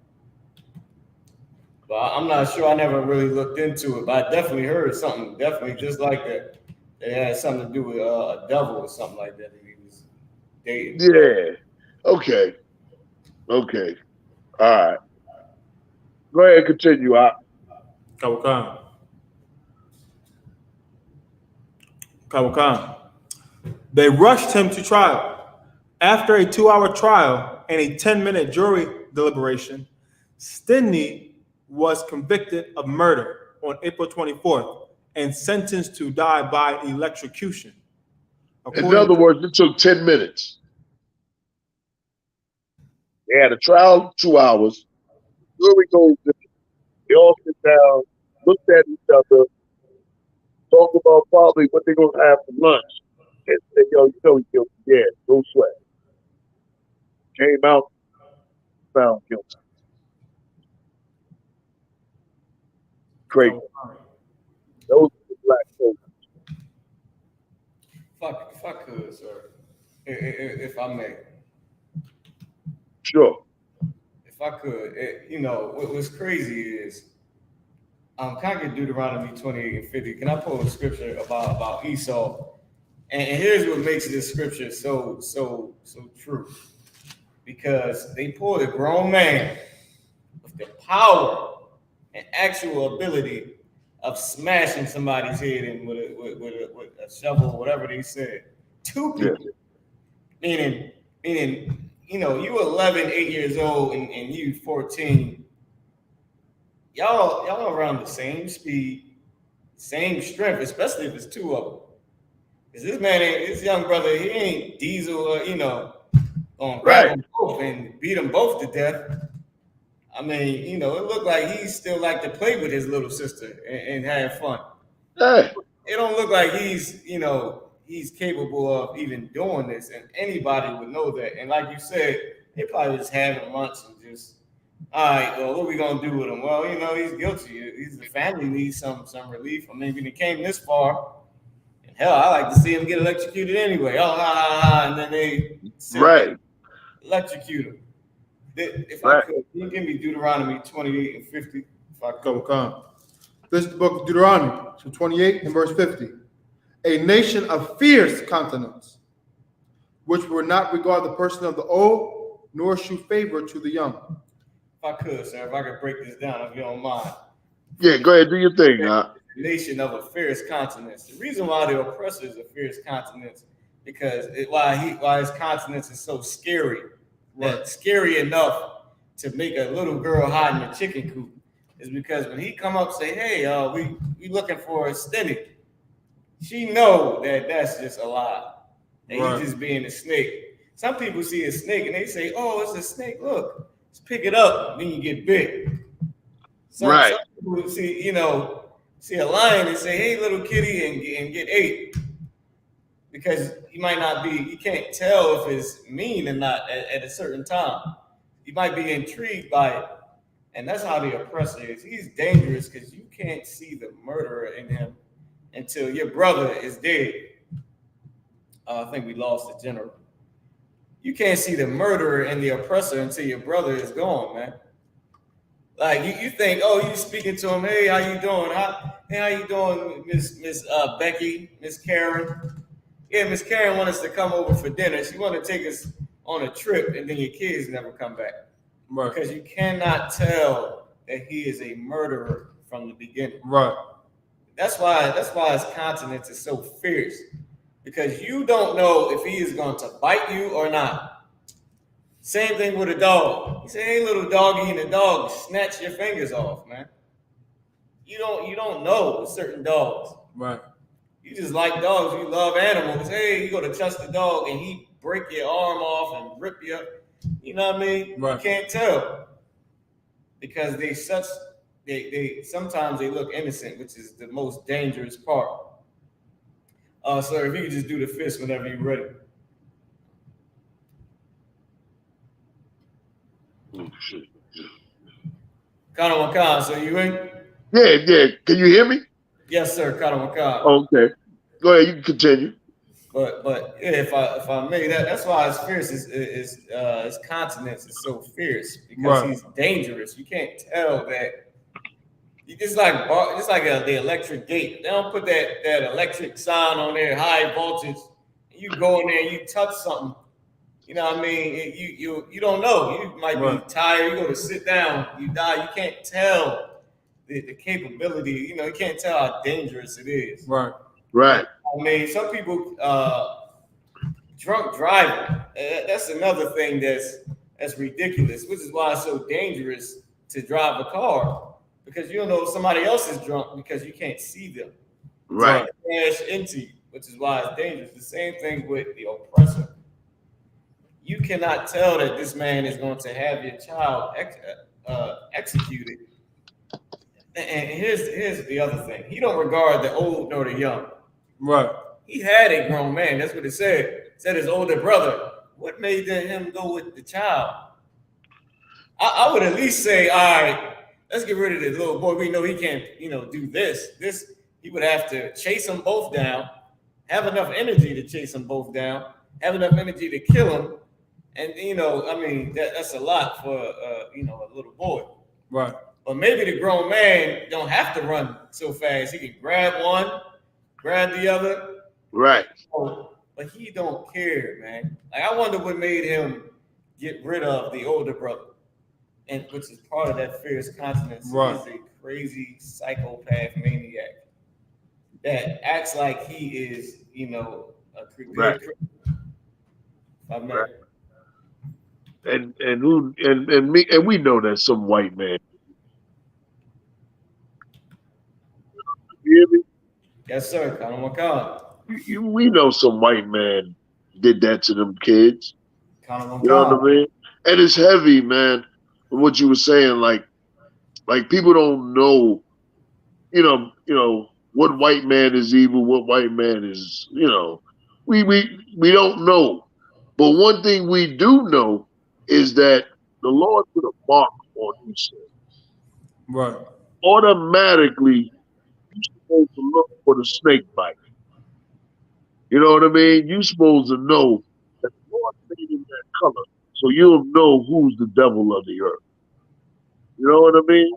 But I'm not sure. I never really looked into it, but I definitely heard something definitely just like that. It had something to do with a devil or something like that he was dating. Yeah. Okay. All right. Go ahead and continue, Khan. They rushed him to trial. After a 2-hour trial and a 10-minute jury deliberation, Stinney was convicted of murder on April 24th and sentenced to die by electrocution. In other words, it took 10 minutes. They had a trial, 2 hours. Jury goes in. They all sit down, looked at each other, talk about probably what they're going to have for lunch. And said, yo, you guilty. Yeah, no sweat. Came out, found guilty. Crazy. Those are the black folks. If I could, sir, if I may. Sure. If I could, what's crazy is, can I get Deuteronomy 28 and 50? Can I pull a scripture about Esau? And here's what makes this scripture so true. Because they pulled a grown man with the power and actual ability of smashing somebody's head in with a shovel or whatever they said. 2 people. Yeah. Meaning, you 11, 8 years old and you 14. Y'all around the same speed, same strength, especially if it's 2 of them. Because this young brother, he ain't Diesel, gonna grab them both and beat them both to death. I mean, it looked like he still liked to play with his little sister and have fun. Hey. It don't look like he's capable of even doing this, and anybody would know that. And like you said, they probably just having lunch and just, all right, well, what are we gonna do with him? Well, he's guilty. The family needs some relief. I mean, when he came this far, and hell, I like to see him get electrocuted anyway. And then they electrocute him. If I could, can you give me Deuteronomy 28 and 50? If I could. Come. This is the book of Deuteronomy, 28 and verse 50. A nation of fierce countenance, which will not regard the person of the old, nor shew favor to the young. If I could, sir, if I could break this down, if you don't mind. Yeah, go ahead, do your thing. A nation of a fierce countenance. The reason why the oppressor is a fierce countenance, because why his countenance is so scary, that scary enough to make a little girl hide in a chicken coop, is because when he come up and say, hey, we looking for a Stinney, she know that that's just a lie. And he's just being a snake. Some people see a snake and they say, oh, it's a snake. Look, just pick it up, then you get bit. Some people see, see a lion and say, "Hey, little kitty," and get ate, because you might not be, you can't tell if it's mean or not at a certain time. You might be intrigued by it, and that's how the oppressor is. He's dangerous because you can't see the murderer in him until your brother is dead. I think we lost the general. You can't see the murderer and the oppressor until your brother is gone, man. Like you think, oh, you speaking to him, hey, how you doing? Hey, how you doing, Miss Becky, Miss Karen? Yeah, Miss Karen wants us to come over for dinner. She want to take us on a trip, and then your kids never come back. Right. Because you cannot tell that he is a murderer from the beginning. Right. That's why his countenance is so fierce. Because you don't know if he is going to bite you or not. Same thing with a dog. You say, hey, little doggy, and the dog snatch your fingers off, man. You don't know with certain dogs. Right. You just like dogs. You love animals. Hey, you go to trust the dog, and he break your arm off and rip you up. You know what I mean? Right. You can't tell because they sometimes they look innocent, which is the most dangerous part. Sir, if you could just do the fist whenever you're ready. Oh, shit. Kana Wakan, so you in? Yeah. Can you hear me? Yes, sir, Kana Wakan. Okay. Go ahead. You can continue. But yeah, if I may, that's why his fierce his countenance is so fierce because he's dangerous. You can't tell that. It's like the electric gate. They don't put that electric sign on there, high voltage. You go in there, and you touch something. You know what I mean? You don't know. You might be tired. You go to sit down. You die. You can't tell the capability. You know, you can't tell how dangerous it is. Right. I mean, some people drunk driving. That's another thing that's ridiculous, which is why it's so dangerous to drive a car. Because you don't know if somebody else is drunk because you can't see them. Right. Crash into you, which is why it's dangerous. The same thing with the oppressor. You cannot tell that this man is going to have your child executed. And here's the other thing. He don't regard the old nor the young. Right. He had a grown man. That's what it said. It said his older brother. What made him go with the child? I would at least say, all right, let's get rid of this little boy. We know he can't, do this. He would have to chase them both down, have enough energy to chase them both down, have enough energy to kill him. And, that's a lot for, a little boy. Right. But maybe the grown man don't have to run so fast. He can grab one, grab the other. Right. But he don't care, man. Like, I wonder what made him get rid of the older brother. And which is part of that fierce countenance. Right. He's a crazy psychopath maniac that acts like he is, a creepy. Right. Right. And we know that some white man. You hear me? Yes, sir. Kana Wakan. We know some white man did that to them kids. Kana Wakan. You know what I mean? And it's heavy, man. What you were saying, like people don't know, what white man is evil, what white man is, we don't know. But one thing we do know is that the Lord put a mark on you, sir. Right. Automatically, you're supposed to look for the snake bite. You know what I mean? You're supposed to know that the Lord made him that color, so you'll know who's the devil of the earth. You know what I mean?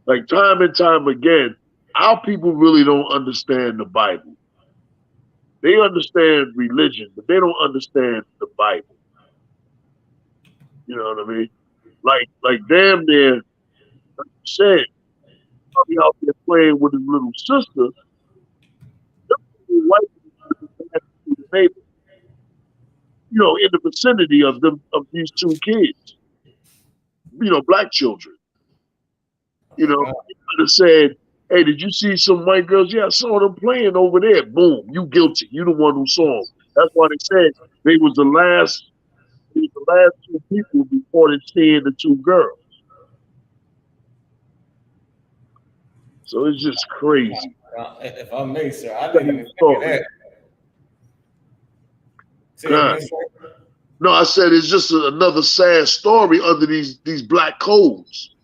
Like time and time again, our people really don't understand the Bible. They understand religion, but they don't understand the Bible. You know what I mean? Like damn near, like you said, probably out there playing with his little sister. White neighbor, in the vicinity of these two kids. Black children. He could have said, hey, did you see some white girls? Yeah, I saw them playing over there. Boom, you guilty. You the one who saw them. That's why they said they was the last two people before they seeing the two girls. So it's just crazy. If I may, sir, I didn't even think of that. Say again, sir? No, I said it's just another sad story under these black codes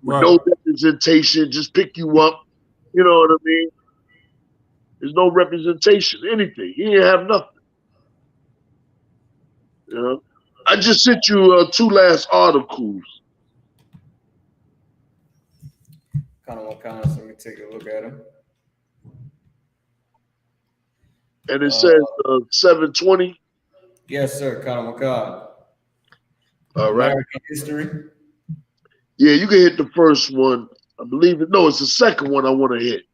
with no representation. Just pick you up. You know what I mean? There's no representation, anything. He didn't have nothing. You know? I just sent you 2 last articles. Kind of let me take a look at them. And it says 720. Yes, sir, Conor McCall. All right. American history. Yeah, you can hit the first one. I believe it. No, it's the second one I want to hit.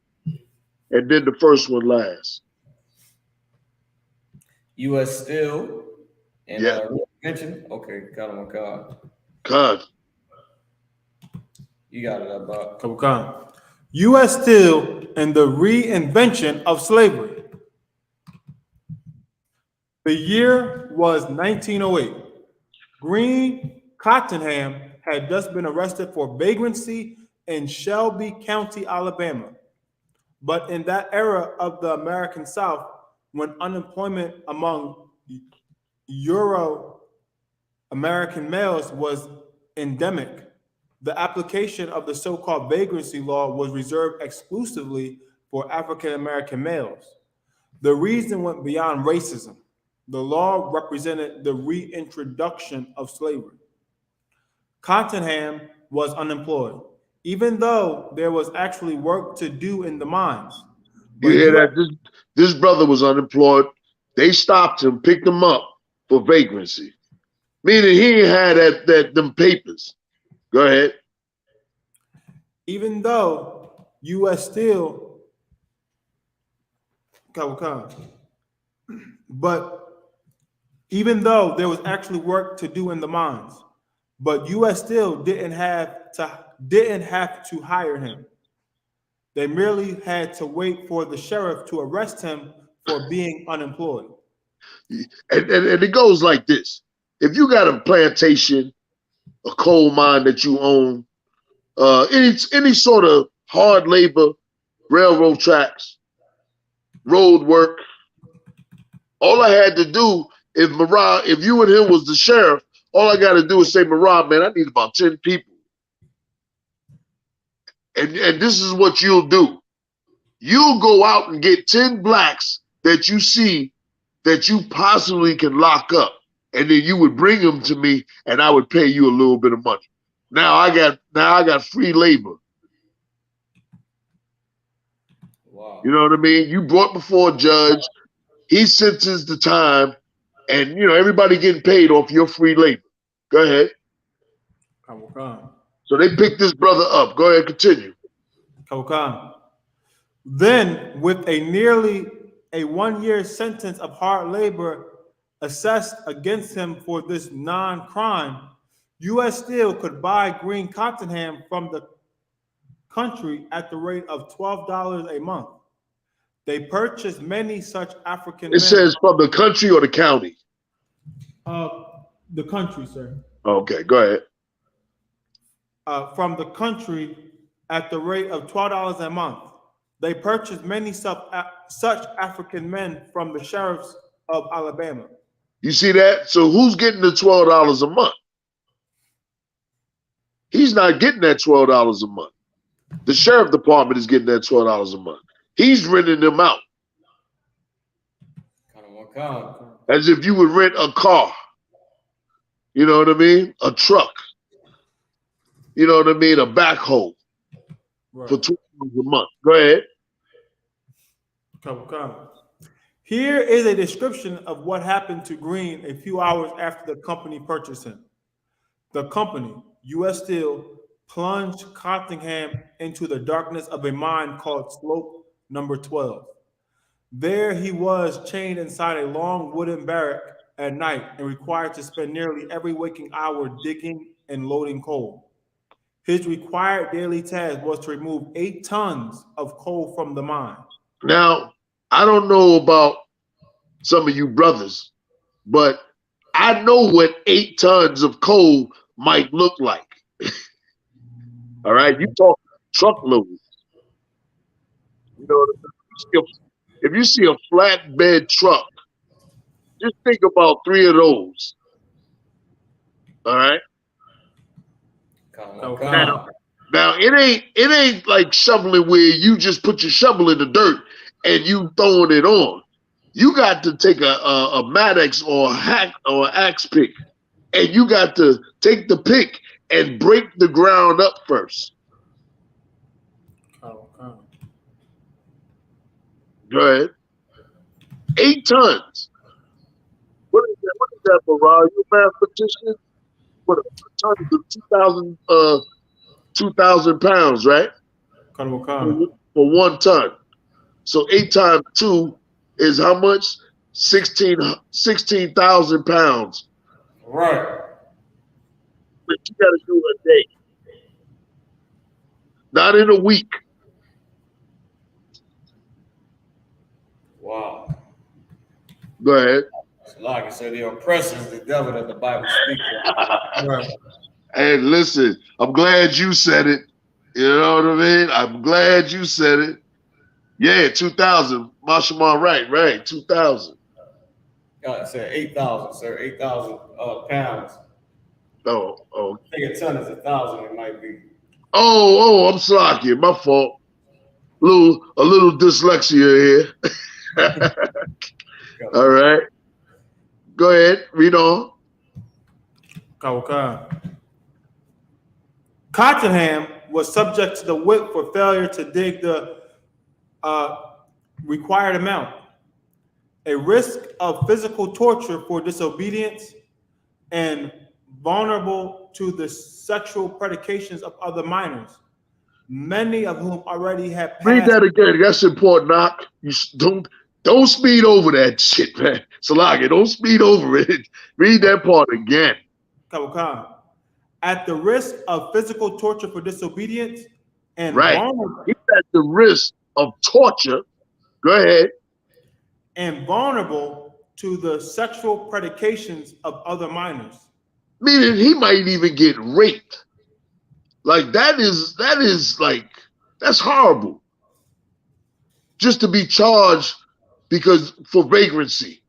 And then the first one last. U.S. Steel and mention. Okay, Conor McCall. God. You got it up, Bob. U.S. Steel and the reinvention of slavery. The year was 1908. Green Cottenham had just been arrested for vagrancy in Shelby County, Alabama. But in that era of the American South, when unemployment among Euro-American males was endemic, the application of the so-called vagrancy law was reserved exclusively for African-American males. The reason went beyond racism. The law represented the reintroduction of slavery. Cottenham was unemployed, even though there was actually work to do in the mines. You hear that? This brother was unemployed. They stopped him, picked him up for vagrancy. Meaning he had them papers. Go ahead. Even though U.S. Steel, but even though there was actually work to do in the mines, but U.S. Steel didn't have to hire him. They merely had to wait for the sheriff to arrest him for being unemployed. And it goes like this. If you got a plantation, a coal mine that you own, any sort of hard labor, railroad tracks, road work, all I had to do, if you and him was the sheriff, all I got to do is say, Marah, man, I need about 10 people. And this is what you'll do. You'll go out and get 10 blacks that you see that you possibly can lock up. And then you would bring them to me and I would pay you a little bit of money. Now I got free labor. Wow. You know what I mean? You brought before a judge, he sentenced the time, and everybody getting paid off your free labor. Go ahead. So they picked this brother up. Go ahead, continue. Then, with nearly a 1-year sentence of hard labor assessed against him for this non-crime, U.S. Steel could buy Green Cottenham from the country at the rate of $12 a month. They purchased many such African men. It says from the country or the county? The country, sir. Okay, go ahead. From the country at the rate of $12 a month. They purchased many such African men from the sheriffs of Alabama. You see that? So who's getting the $12 a month? He's not getting that $12 a month. The sheriff department is getting that $12 a month. He's renting them out. As if you would rent a car. You know what I mean? A truck. You know what I mean? A backhoe. Right. For $12 a month. Go ahead. Here is a description of what happened to Green a few hours after the company purchased him. The company, U.S. Steel, plunged Cottenham into the darkness of a mine called Slope Number 12. There he was chained inside a long wooden barrack at night and required to spend nearly every waking hour digging and loading coal. His required daily task was to remove 8 tons of coal from the mine. Now, I don't know about some of you brothers, but I know what 8 tons of coal might look like. All right, you talk truckloads. You know what I mean? If you see a flatbed truck, just think about 3 of those. All right. Now it ain't like shoveling where you just put your shovel in the dirt and you throwing it on. You got to take a Maddox or a hack or an axe pick, and you got to take the pick and break the ground up first. Go ahead. 8 tons. What is that, Barra? You a mathematician? What a ton of 2,000 pounds, right? For 1 ton. So 8 times 2 is how much? 16,000 pounds. Right. But you got to do it a day, not in a week. Wow. Go ahead. Like I said, the oppressor is the devil that the Bible speaks of. Right. Hey, listen, I'm glad you said it. You know what I mean? I'm glad you said it. Yeah, 2,000. Mashallah, right, 2,000. I said 8,000, sir. 8,000 pounds. Oh. I think a ton is 1,000. It might be. Oh, I'm sorry. My fault. A little dyslexia here. All right. Go ahead. Read on. Cottenham was subject to the whip for failure to dig the required amount, a risk of physical torture for disobedience, and vulnerable to the sexual predications of other minors, many of whom already had passed. Read that again. That's important, Knock. You don't speed over that shit, man. Salagi, don't speed over it. Read that part again. At the risk of physical torture for disobedience and vulnerable. He's at the risk of torture. Go ahead. And vulnerable to the sexual predications of other minors. Meaning he might even get raped. Like that is like, that's horrible. Just to be charged for vagrancy.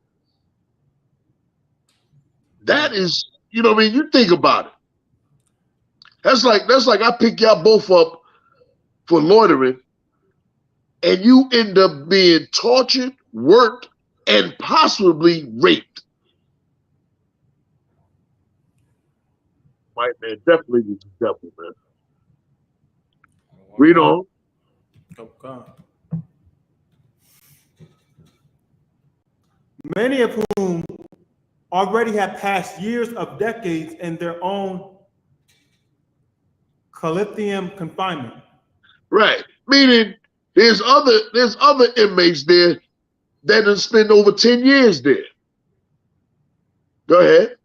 That is, you know what I mean? You think about it. That's like I pick y'all both up for loitering and you end up being tortured, worked, and possibly raped. White man definitely was the devil, man. Read on. Many of whom already have passed years of decades in their own Calithium confinement. Right. Meaning there's other inmates there that have spent over 10 years there. Go ahead.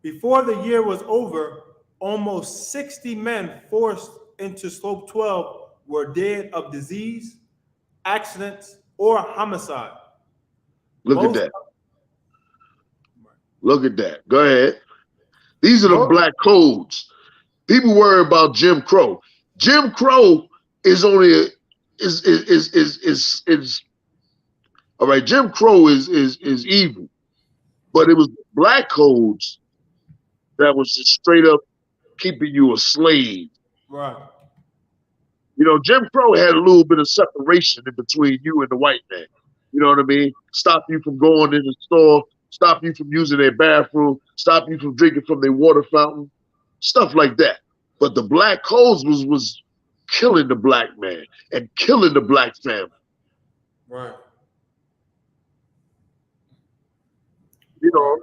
Before the year was over, almost 60 men forced into Slope 12 were dead of disease, accidents, or homicide. Look at that. Look at that. Go ahead. These are the black codes. People worry about Jim Crow. Jim Crow is only all right. Jim Crow is evil, but it was black codes that was just straight up keeping you a slave. Right. You know, Jim Crow had a little bit of separation in between you and the white man. You know what I mean? Stop you from going in the store, stop you from using their bathroom, stop you from drinking from their water fountain, stuff like that. But the black codes was killing the black man and killing the black family. Right. You know.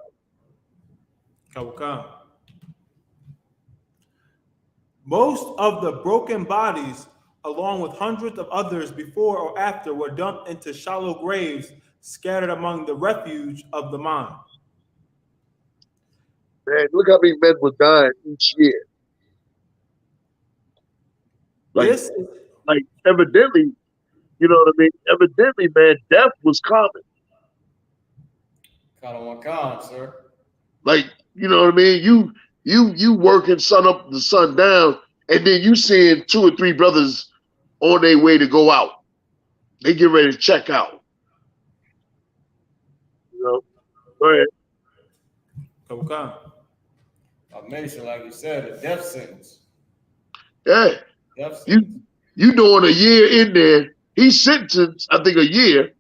Most of the broken bodies, along with hundreds of others before or after, were dumped into shallow graves scattered among the refuge of the mine. Man, look how many men were dying each year. Like evidently, you know what I mean? Evidently, man, death was common. Common, sir. Like, you know what I mean? You working sun up to sun down, and then you seeing 2 or 3 brothers on their way to go out. They get ready to check out. You know, go ahead. A nation, like you said, a death sentence. Yeah, Death sentence. you doing a year in there. He's sentenced, I think, a year,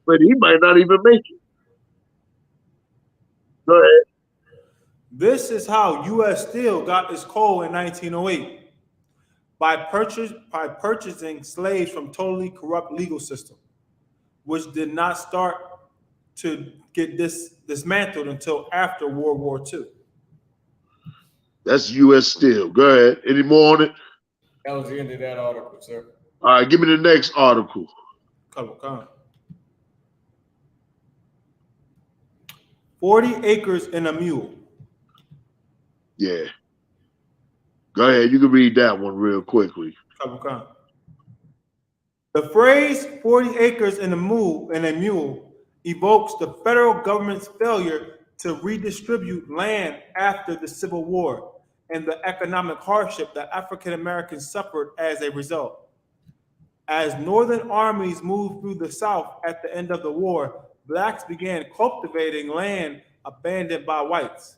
but he might not even make it. Go ahead. This is how U.S. Steel got its coal in 1908 by purchasing slaves from totally corrupt legal system, which did not start to get dismantled until after World War II. That's U.S. Steel. Go ahead. Any more on it? That was the end of that article, sir. All right, give me the next article. 40 acres and a mule. Yeah. Go ahead. You can read that one real quickly. The phrase 40 acres and a mule evokes the federal government's failure to redistribute land after the Civil War and the economic hardship that African Americans suffered as a result. As Northern armies moved through the South at the end of the war, blacks began cultivating land abandoned by whites.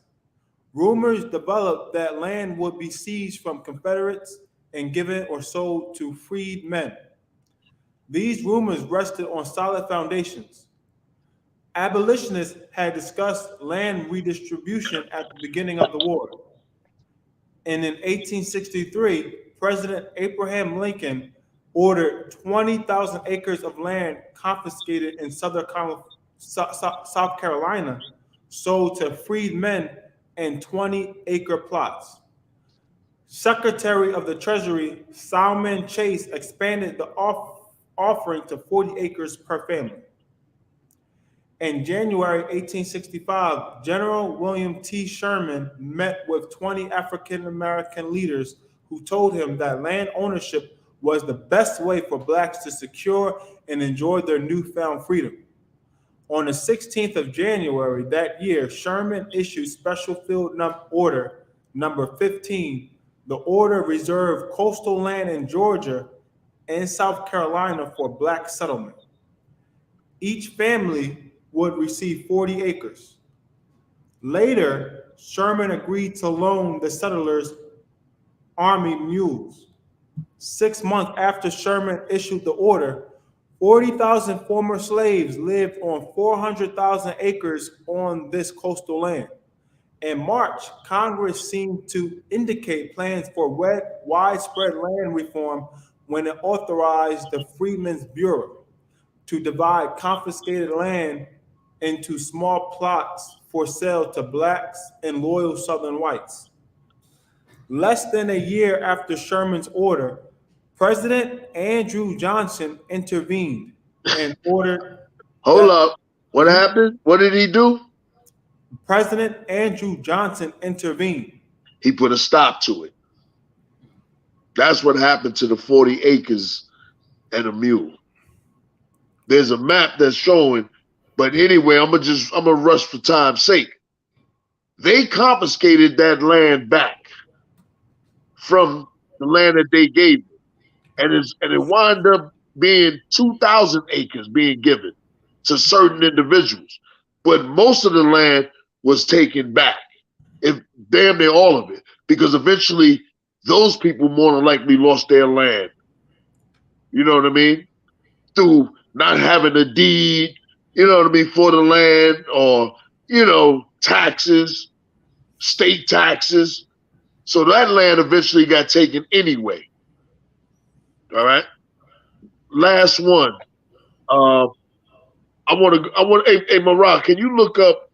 Rumors developed that land would be seized from Confederates and given or sold to freed men. These rumors rested on solid foundations. Abolitionists had discussed land redistribution at the beginning of the war. And in 1863, President Abraham Lincoln ordered 20,000 acres of land confiscated in South Carolina, sold to freed men in 20-acre plots. Secretary of the Treasury Salmon Chase expanded the offering to 40 acres per family. In January 1865, General William T. Sherman met with 20 African American leaders who told him that land ownership was the best way for blacks to secure and enjoy their newfound freedom. On the 16th of January that year, Sherman issued Special Field Order number 15. The order reserved coastal land in Georgia and South Carolina for black settlement. Each family would receive 40 acres. Later, Sherman agreed to loan the settlers army mules. 6 months after Sherman issued the order, 40,000 former slaves lived on 400,000 acres on this coastal land. In March, Congress seemed to indicate plans for widespread land reform when it authorized the Freedmen's Bureau to divide confiscated land into small plots for sale to blacks and loyal Southern whites. Less than a year after Sherman's order, President Andrew Johnson intervened and ordered. Hold up. What happened? What did he do? President Andrew Johnson intervened. He put a stop to it. That's what happened to the 40 acres and a mule. There's a map that's showing, but anyway, I'm gonna rush for time's sake. They confiscated that land back from the land that they gave them. And it wound up being 2,000 acres being given to certain individuals. But most of the land was taken back, if damn near all of it, because eventually those people more than likely lost their land. You know what I mean? Through not having a deed, you know what I mean, for the land, or, you know, taxes, state taxes. So that land eventually got taken anyway. All right. Last one. Hey, Marah, can you look up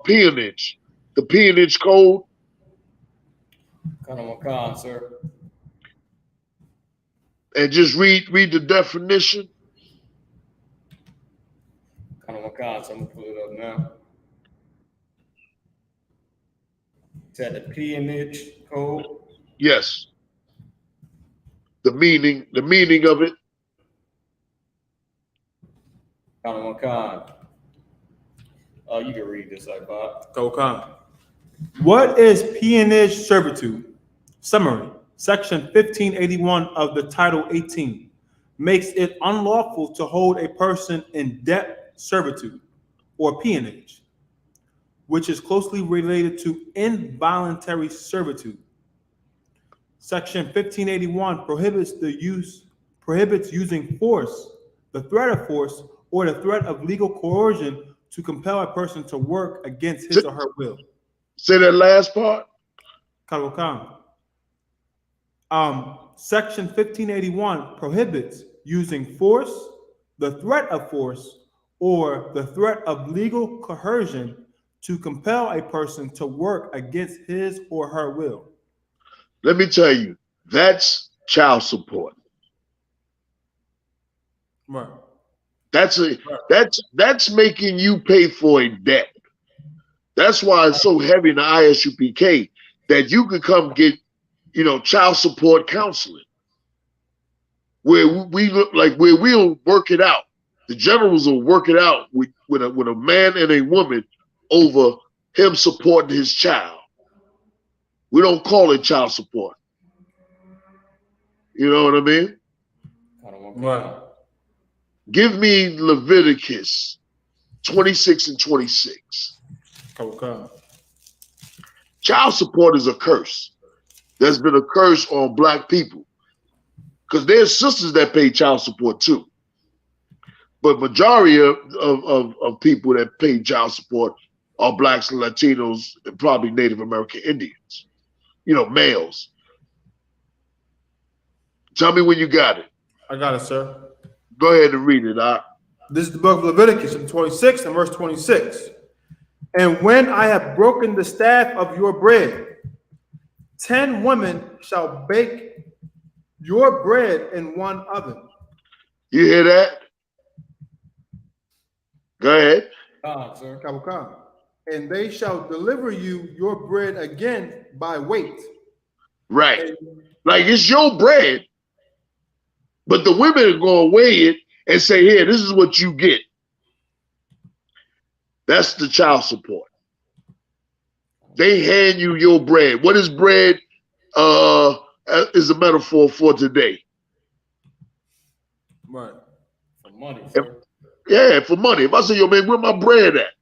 peonage, the peonage code? Kanawakan, sir. And just read the definition. Kanawakan, so I'm gonna pull it up now. Is that the peonage code? Yes. The meaning of it. Kanawakan. Oh, you can read this, like Bob. Kokan. What is peonage servitude? Summary. Section 1581 of the Title 18. makes it unlawful to hold a person in debt servitude or peonage, which is closely related to involuntary servitude. Section 1581 prohibits using force, the threat of force, or the threat of legal coercion to compel a person to work against his or her will. Say that last part. Section 1581 prohibits using force, the threat of force, or the threat of legal coercion to compel a person to work against his or her will. Let me tell you, that's child support. Right. That's making you pay for a debt. That's why it's so heavy in the I.S.U.P.K. that you could come get, child support counseling, where we'll work it out. The generals will work it out with a man and a woman over him supporting his child. We don't call it child support. You know what I mean? Right. Give me Leviticus 26 and 26. Okay. Child support is a curse. There's been a curse on black people because there's sisters that pay child support too. But majority of people that pay child support are blacks and Latinos and probably Native American Indians, males. Tell me when you got it. I got it, sir. Go ahead and read it. This is the book of Leviticus, 26 and verse 26. And when I have broken the staff of your bread, 10 women shall bake your bread in one oven. You hear that? Go ahead. Sir. And they shall deliver you your bread again by weight. Right. Like it's your bread, but the women are going to weigh it and say, here, this is what you get. That's the child support. They hand you your bread. What is bread is a metaphor for today? Right. For money. Yeah, for money. If I say, yo, man, where my bread at?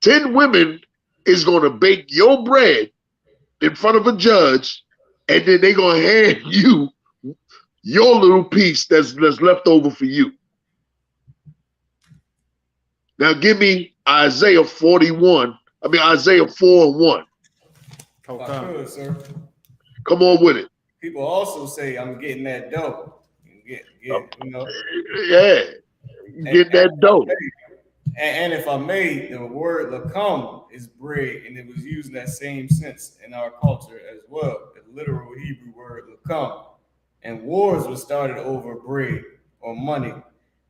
10 women is going to bake your bread in front of a judge, and then they're going to hand you your little piece that's left over for you. Now give me Isaiah 4 and 1. Good, sir. Come on with it. People also say, I'm getting that dough. Yeah, get that dough. And if I may, the word lakam is bread, and it was used in that same sense in our culture as well. The literal Hebrew word lakam. And wars were started over bread or money.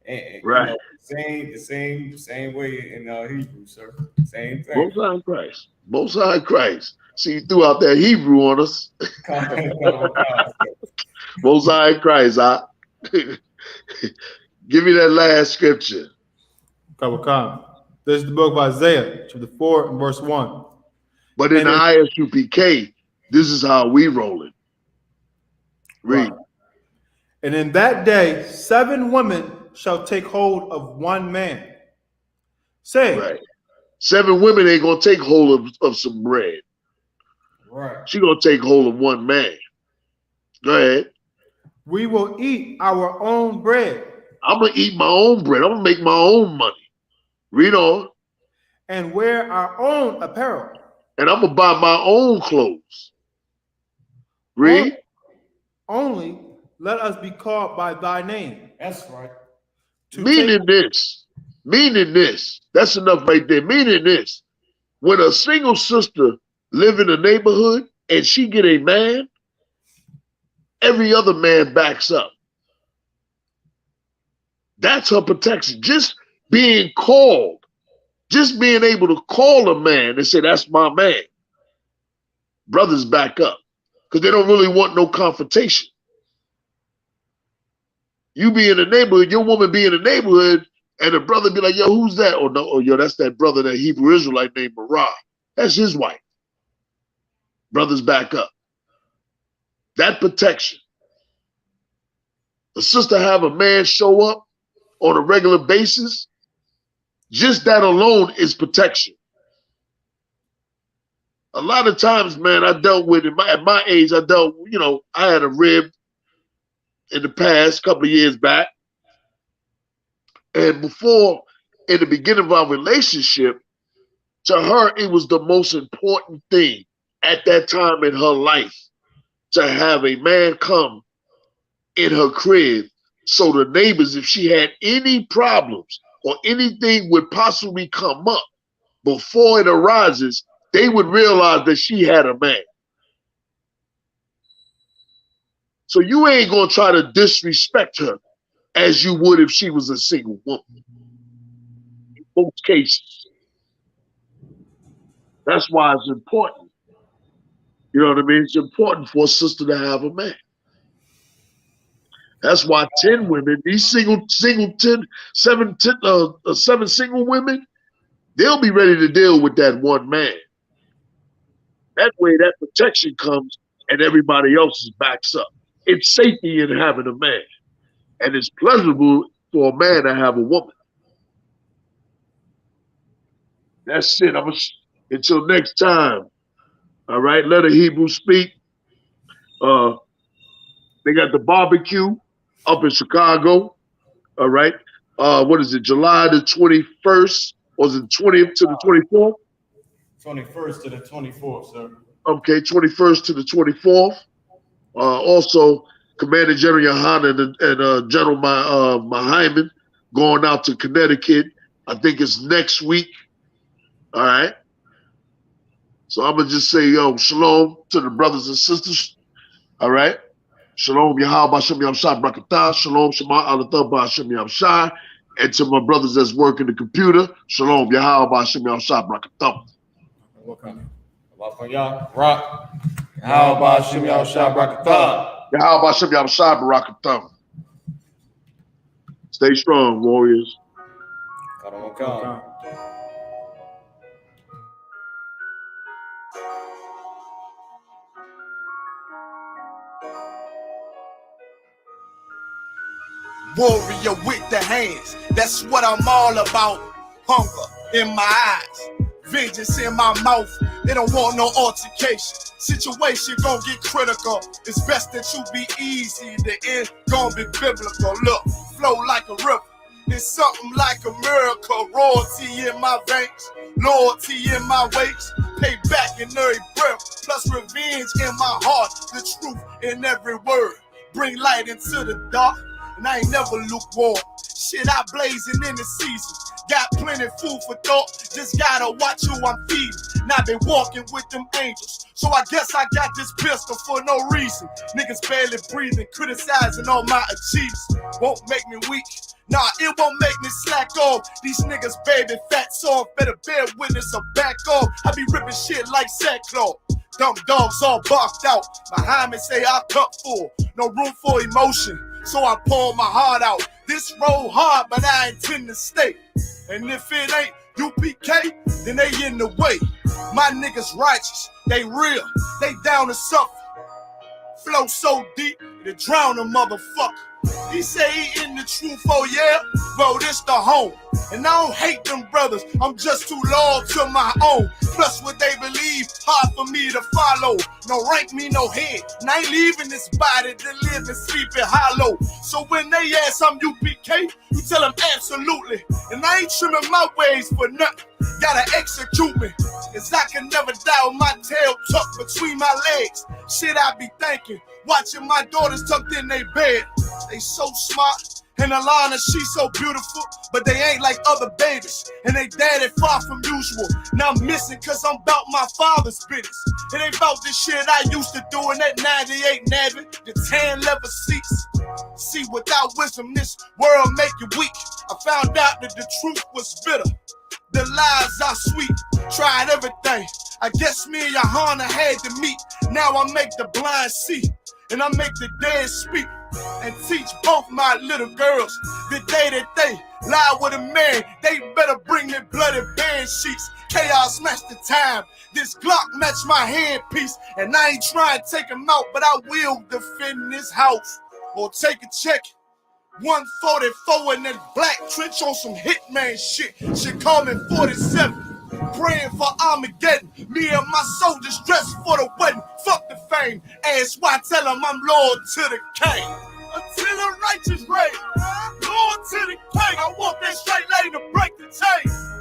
And, right. The same way in Hebrew, sir. Same thing. Most High Christ. See, you threw out that Hebrew on us. Most High Christ. Give me that last scripture. This is the book of Isaiah, chapter 4 and verse 1. But in the I.S.U.P.K, this is how we roll it. Read. Right. And in that day, 7 women shall take hold of one man. Say, right. 7 women ain't gonna take hold of some bread. Right. She gonna take hold of one man. Go ahead. We will eat our own bread. I'm gonna eat my own bread. I'm gonna make my own money. Read on. And wear our own apparel. And I'm gonna buy my own clothes. Read. Only let us be called by thy name. That's right. Meaning this. That's enough right there. Meaning this. When a single sister live in a neighborhood and she get a man, every other man backs up. That's her protection. Just being called, just being able to call a man and say, that's my man. Brothers back up because they don't really want no confrontation. You be in the neighborhood, your woman be in the neighborhood, and the brother be like, yo, who's that? Or no, yo, that's that brother, that Hebrew Israelite named Marah. That's his wife. Brothers back up. That protection. a sister have a man show up on a regular basis, just that alone is protection. A lot of times, man, I dealt with, at my age, I had a rib in the past, couple of years back. And before, in the beginning of our relationship, to her, it was the most important thing at that time in her life to have a man come in her crib so the neighbors, if she had any problems or anything would possibly come up before it arises, they would realize that she had a man. So you ain't gonna try to disrespect her as you would if she was a single woman. In both cases. That's why it's important. You know what I mean? It's important for a sister to have a man. That's why 10 women, these seven single women, they'll be ready to deal with that one man. That way, that protection comes and everybody else backs up. It's safety in having a man. And it's pleasurable for a man to have a woman. That's it. Until next time. All right, let a Hebrew speak. They got the barbecue up in Chicago. All right. What is it? July the 21st? Or is it 20th to the 24th? 21st to the 24th, sir. Okay, 21st to the 24th. Also, Commander General Yohanna and General Hyman going out to Connecticut. I think it's next week. All right. So I'm going to just say, shalom to the brothers and sisters. All right. Shalom, Yahweh Shem Yam Shai Brakatah. Shalom, Shema Alatha Shem Yam Shai. And to my brothers that's working the computer, Shalom, Yahweh Shem Yam Shai Brakatah. Welcome. Rock. Yahweh Shem Yam Shai Brakatah. Yahweh Shem Yam Shai Brakatah. Stay strong, warriors. Come. Warrior with the hands, that's what I'm all about. Hunger in my eyes, vengeance in my mouth. They don't want no altercation. Situation gon' get critical. It's best that you be easy. The end gon' be biblical. Look, flow like a river. It's something like a miracle. Royalty in my veins, loyalty in my ways. Pay back in every breath, plus revenge in my heart. The truth in every word. Bring light into the dark. And I ain't never lukewarm. Shit, I blazing in the season. Got plenty food for thought. Just gotta watch who I'm feeding. And I've been walking with them angels. So I guess I got this pistol for no reason. Niggas barely breathing, criticizing all my achievements. Won't make me weak. Nah, it won't make me slack off. These niggas baby fat soft. Better bear witness or back off. I be ripping shit like sackcloth. Dumb dogs all barked out. Behind me say I cup full. No room for emotion. So I pour my heart out. This road hard, but I intend to stay. And if it ain't UPK, then they in the way. My niggas righteous, they real, they down to suffer. Flow so deep, to drown a motherfucker. He say he in the truth, oh yeah? Bro, this the home. And I don't hate them brothers, I'm just too loyal to my own. Plus what they believe, hard for me to follow. No rank me, no head, and I ain't leaving this body to live and sleep in hollow. So when they ask I'm UPK, you tell them absolutely. And I ain't trimming my ways for nothing, gotta execute me. Cause I can never die with my tail tucked between my legs. Shit I be thinking, watching my daughters tucked in their bed. They so smart, and Alana, she's so beautiful, but they ain't like other babies, and they daddy far from usual. Now I'm missing cause I'm about my father's business. It ain't about this shit I used to do in that 98 Navy, the tan leather seats. See, without wisdom, this world make you weak. I found out that the truth was bitter, the lies are sweet. Tried everything, I guess me and Yohanna had to meet. Now I make the blind see, and I make the dead speak. And teach both my little girls the day that they lie with a man, they better bring me bloody band sheets. Chaos match the time, this Glock match my handpiece. And I ain't trying to take him out, but I will defend this house or take a check 144 in that black trench on some hitman shit. She call me 47. Praying for Armageddon. Me and my soldiers dressed for the wedding. Fuck the fame. Ask why, tell them I'm loyal to the king. Until the righteous reign. Loyal to the king. I walk that straight lane to break the chain.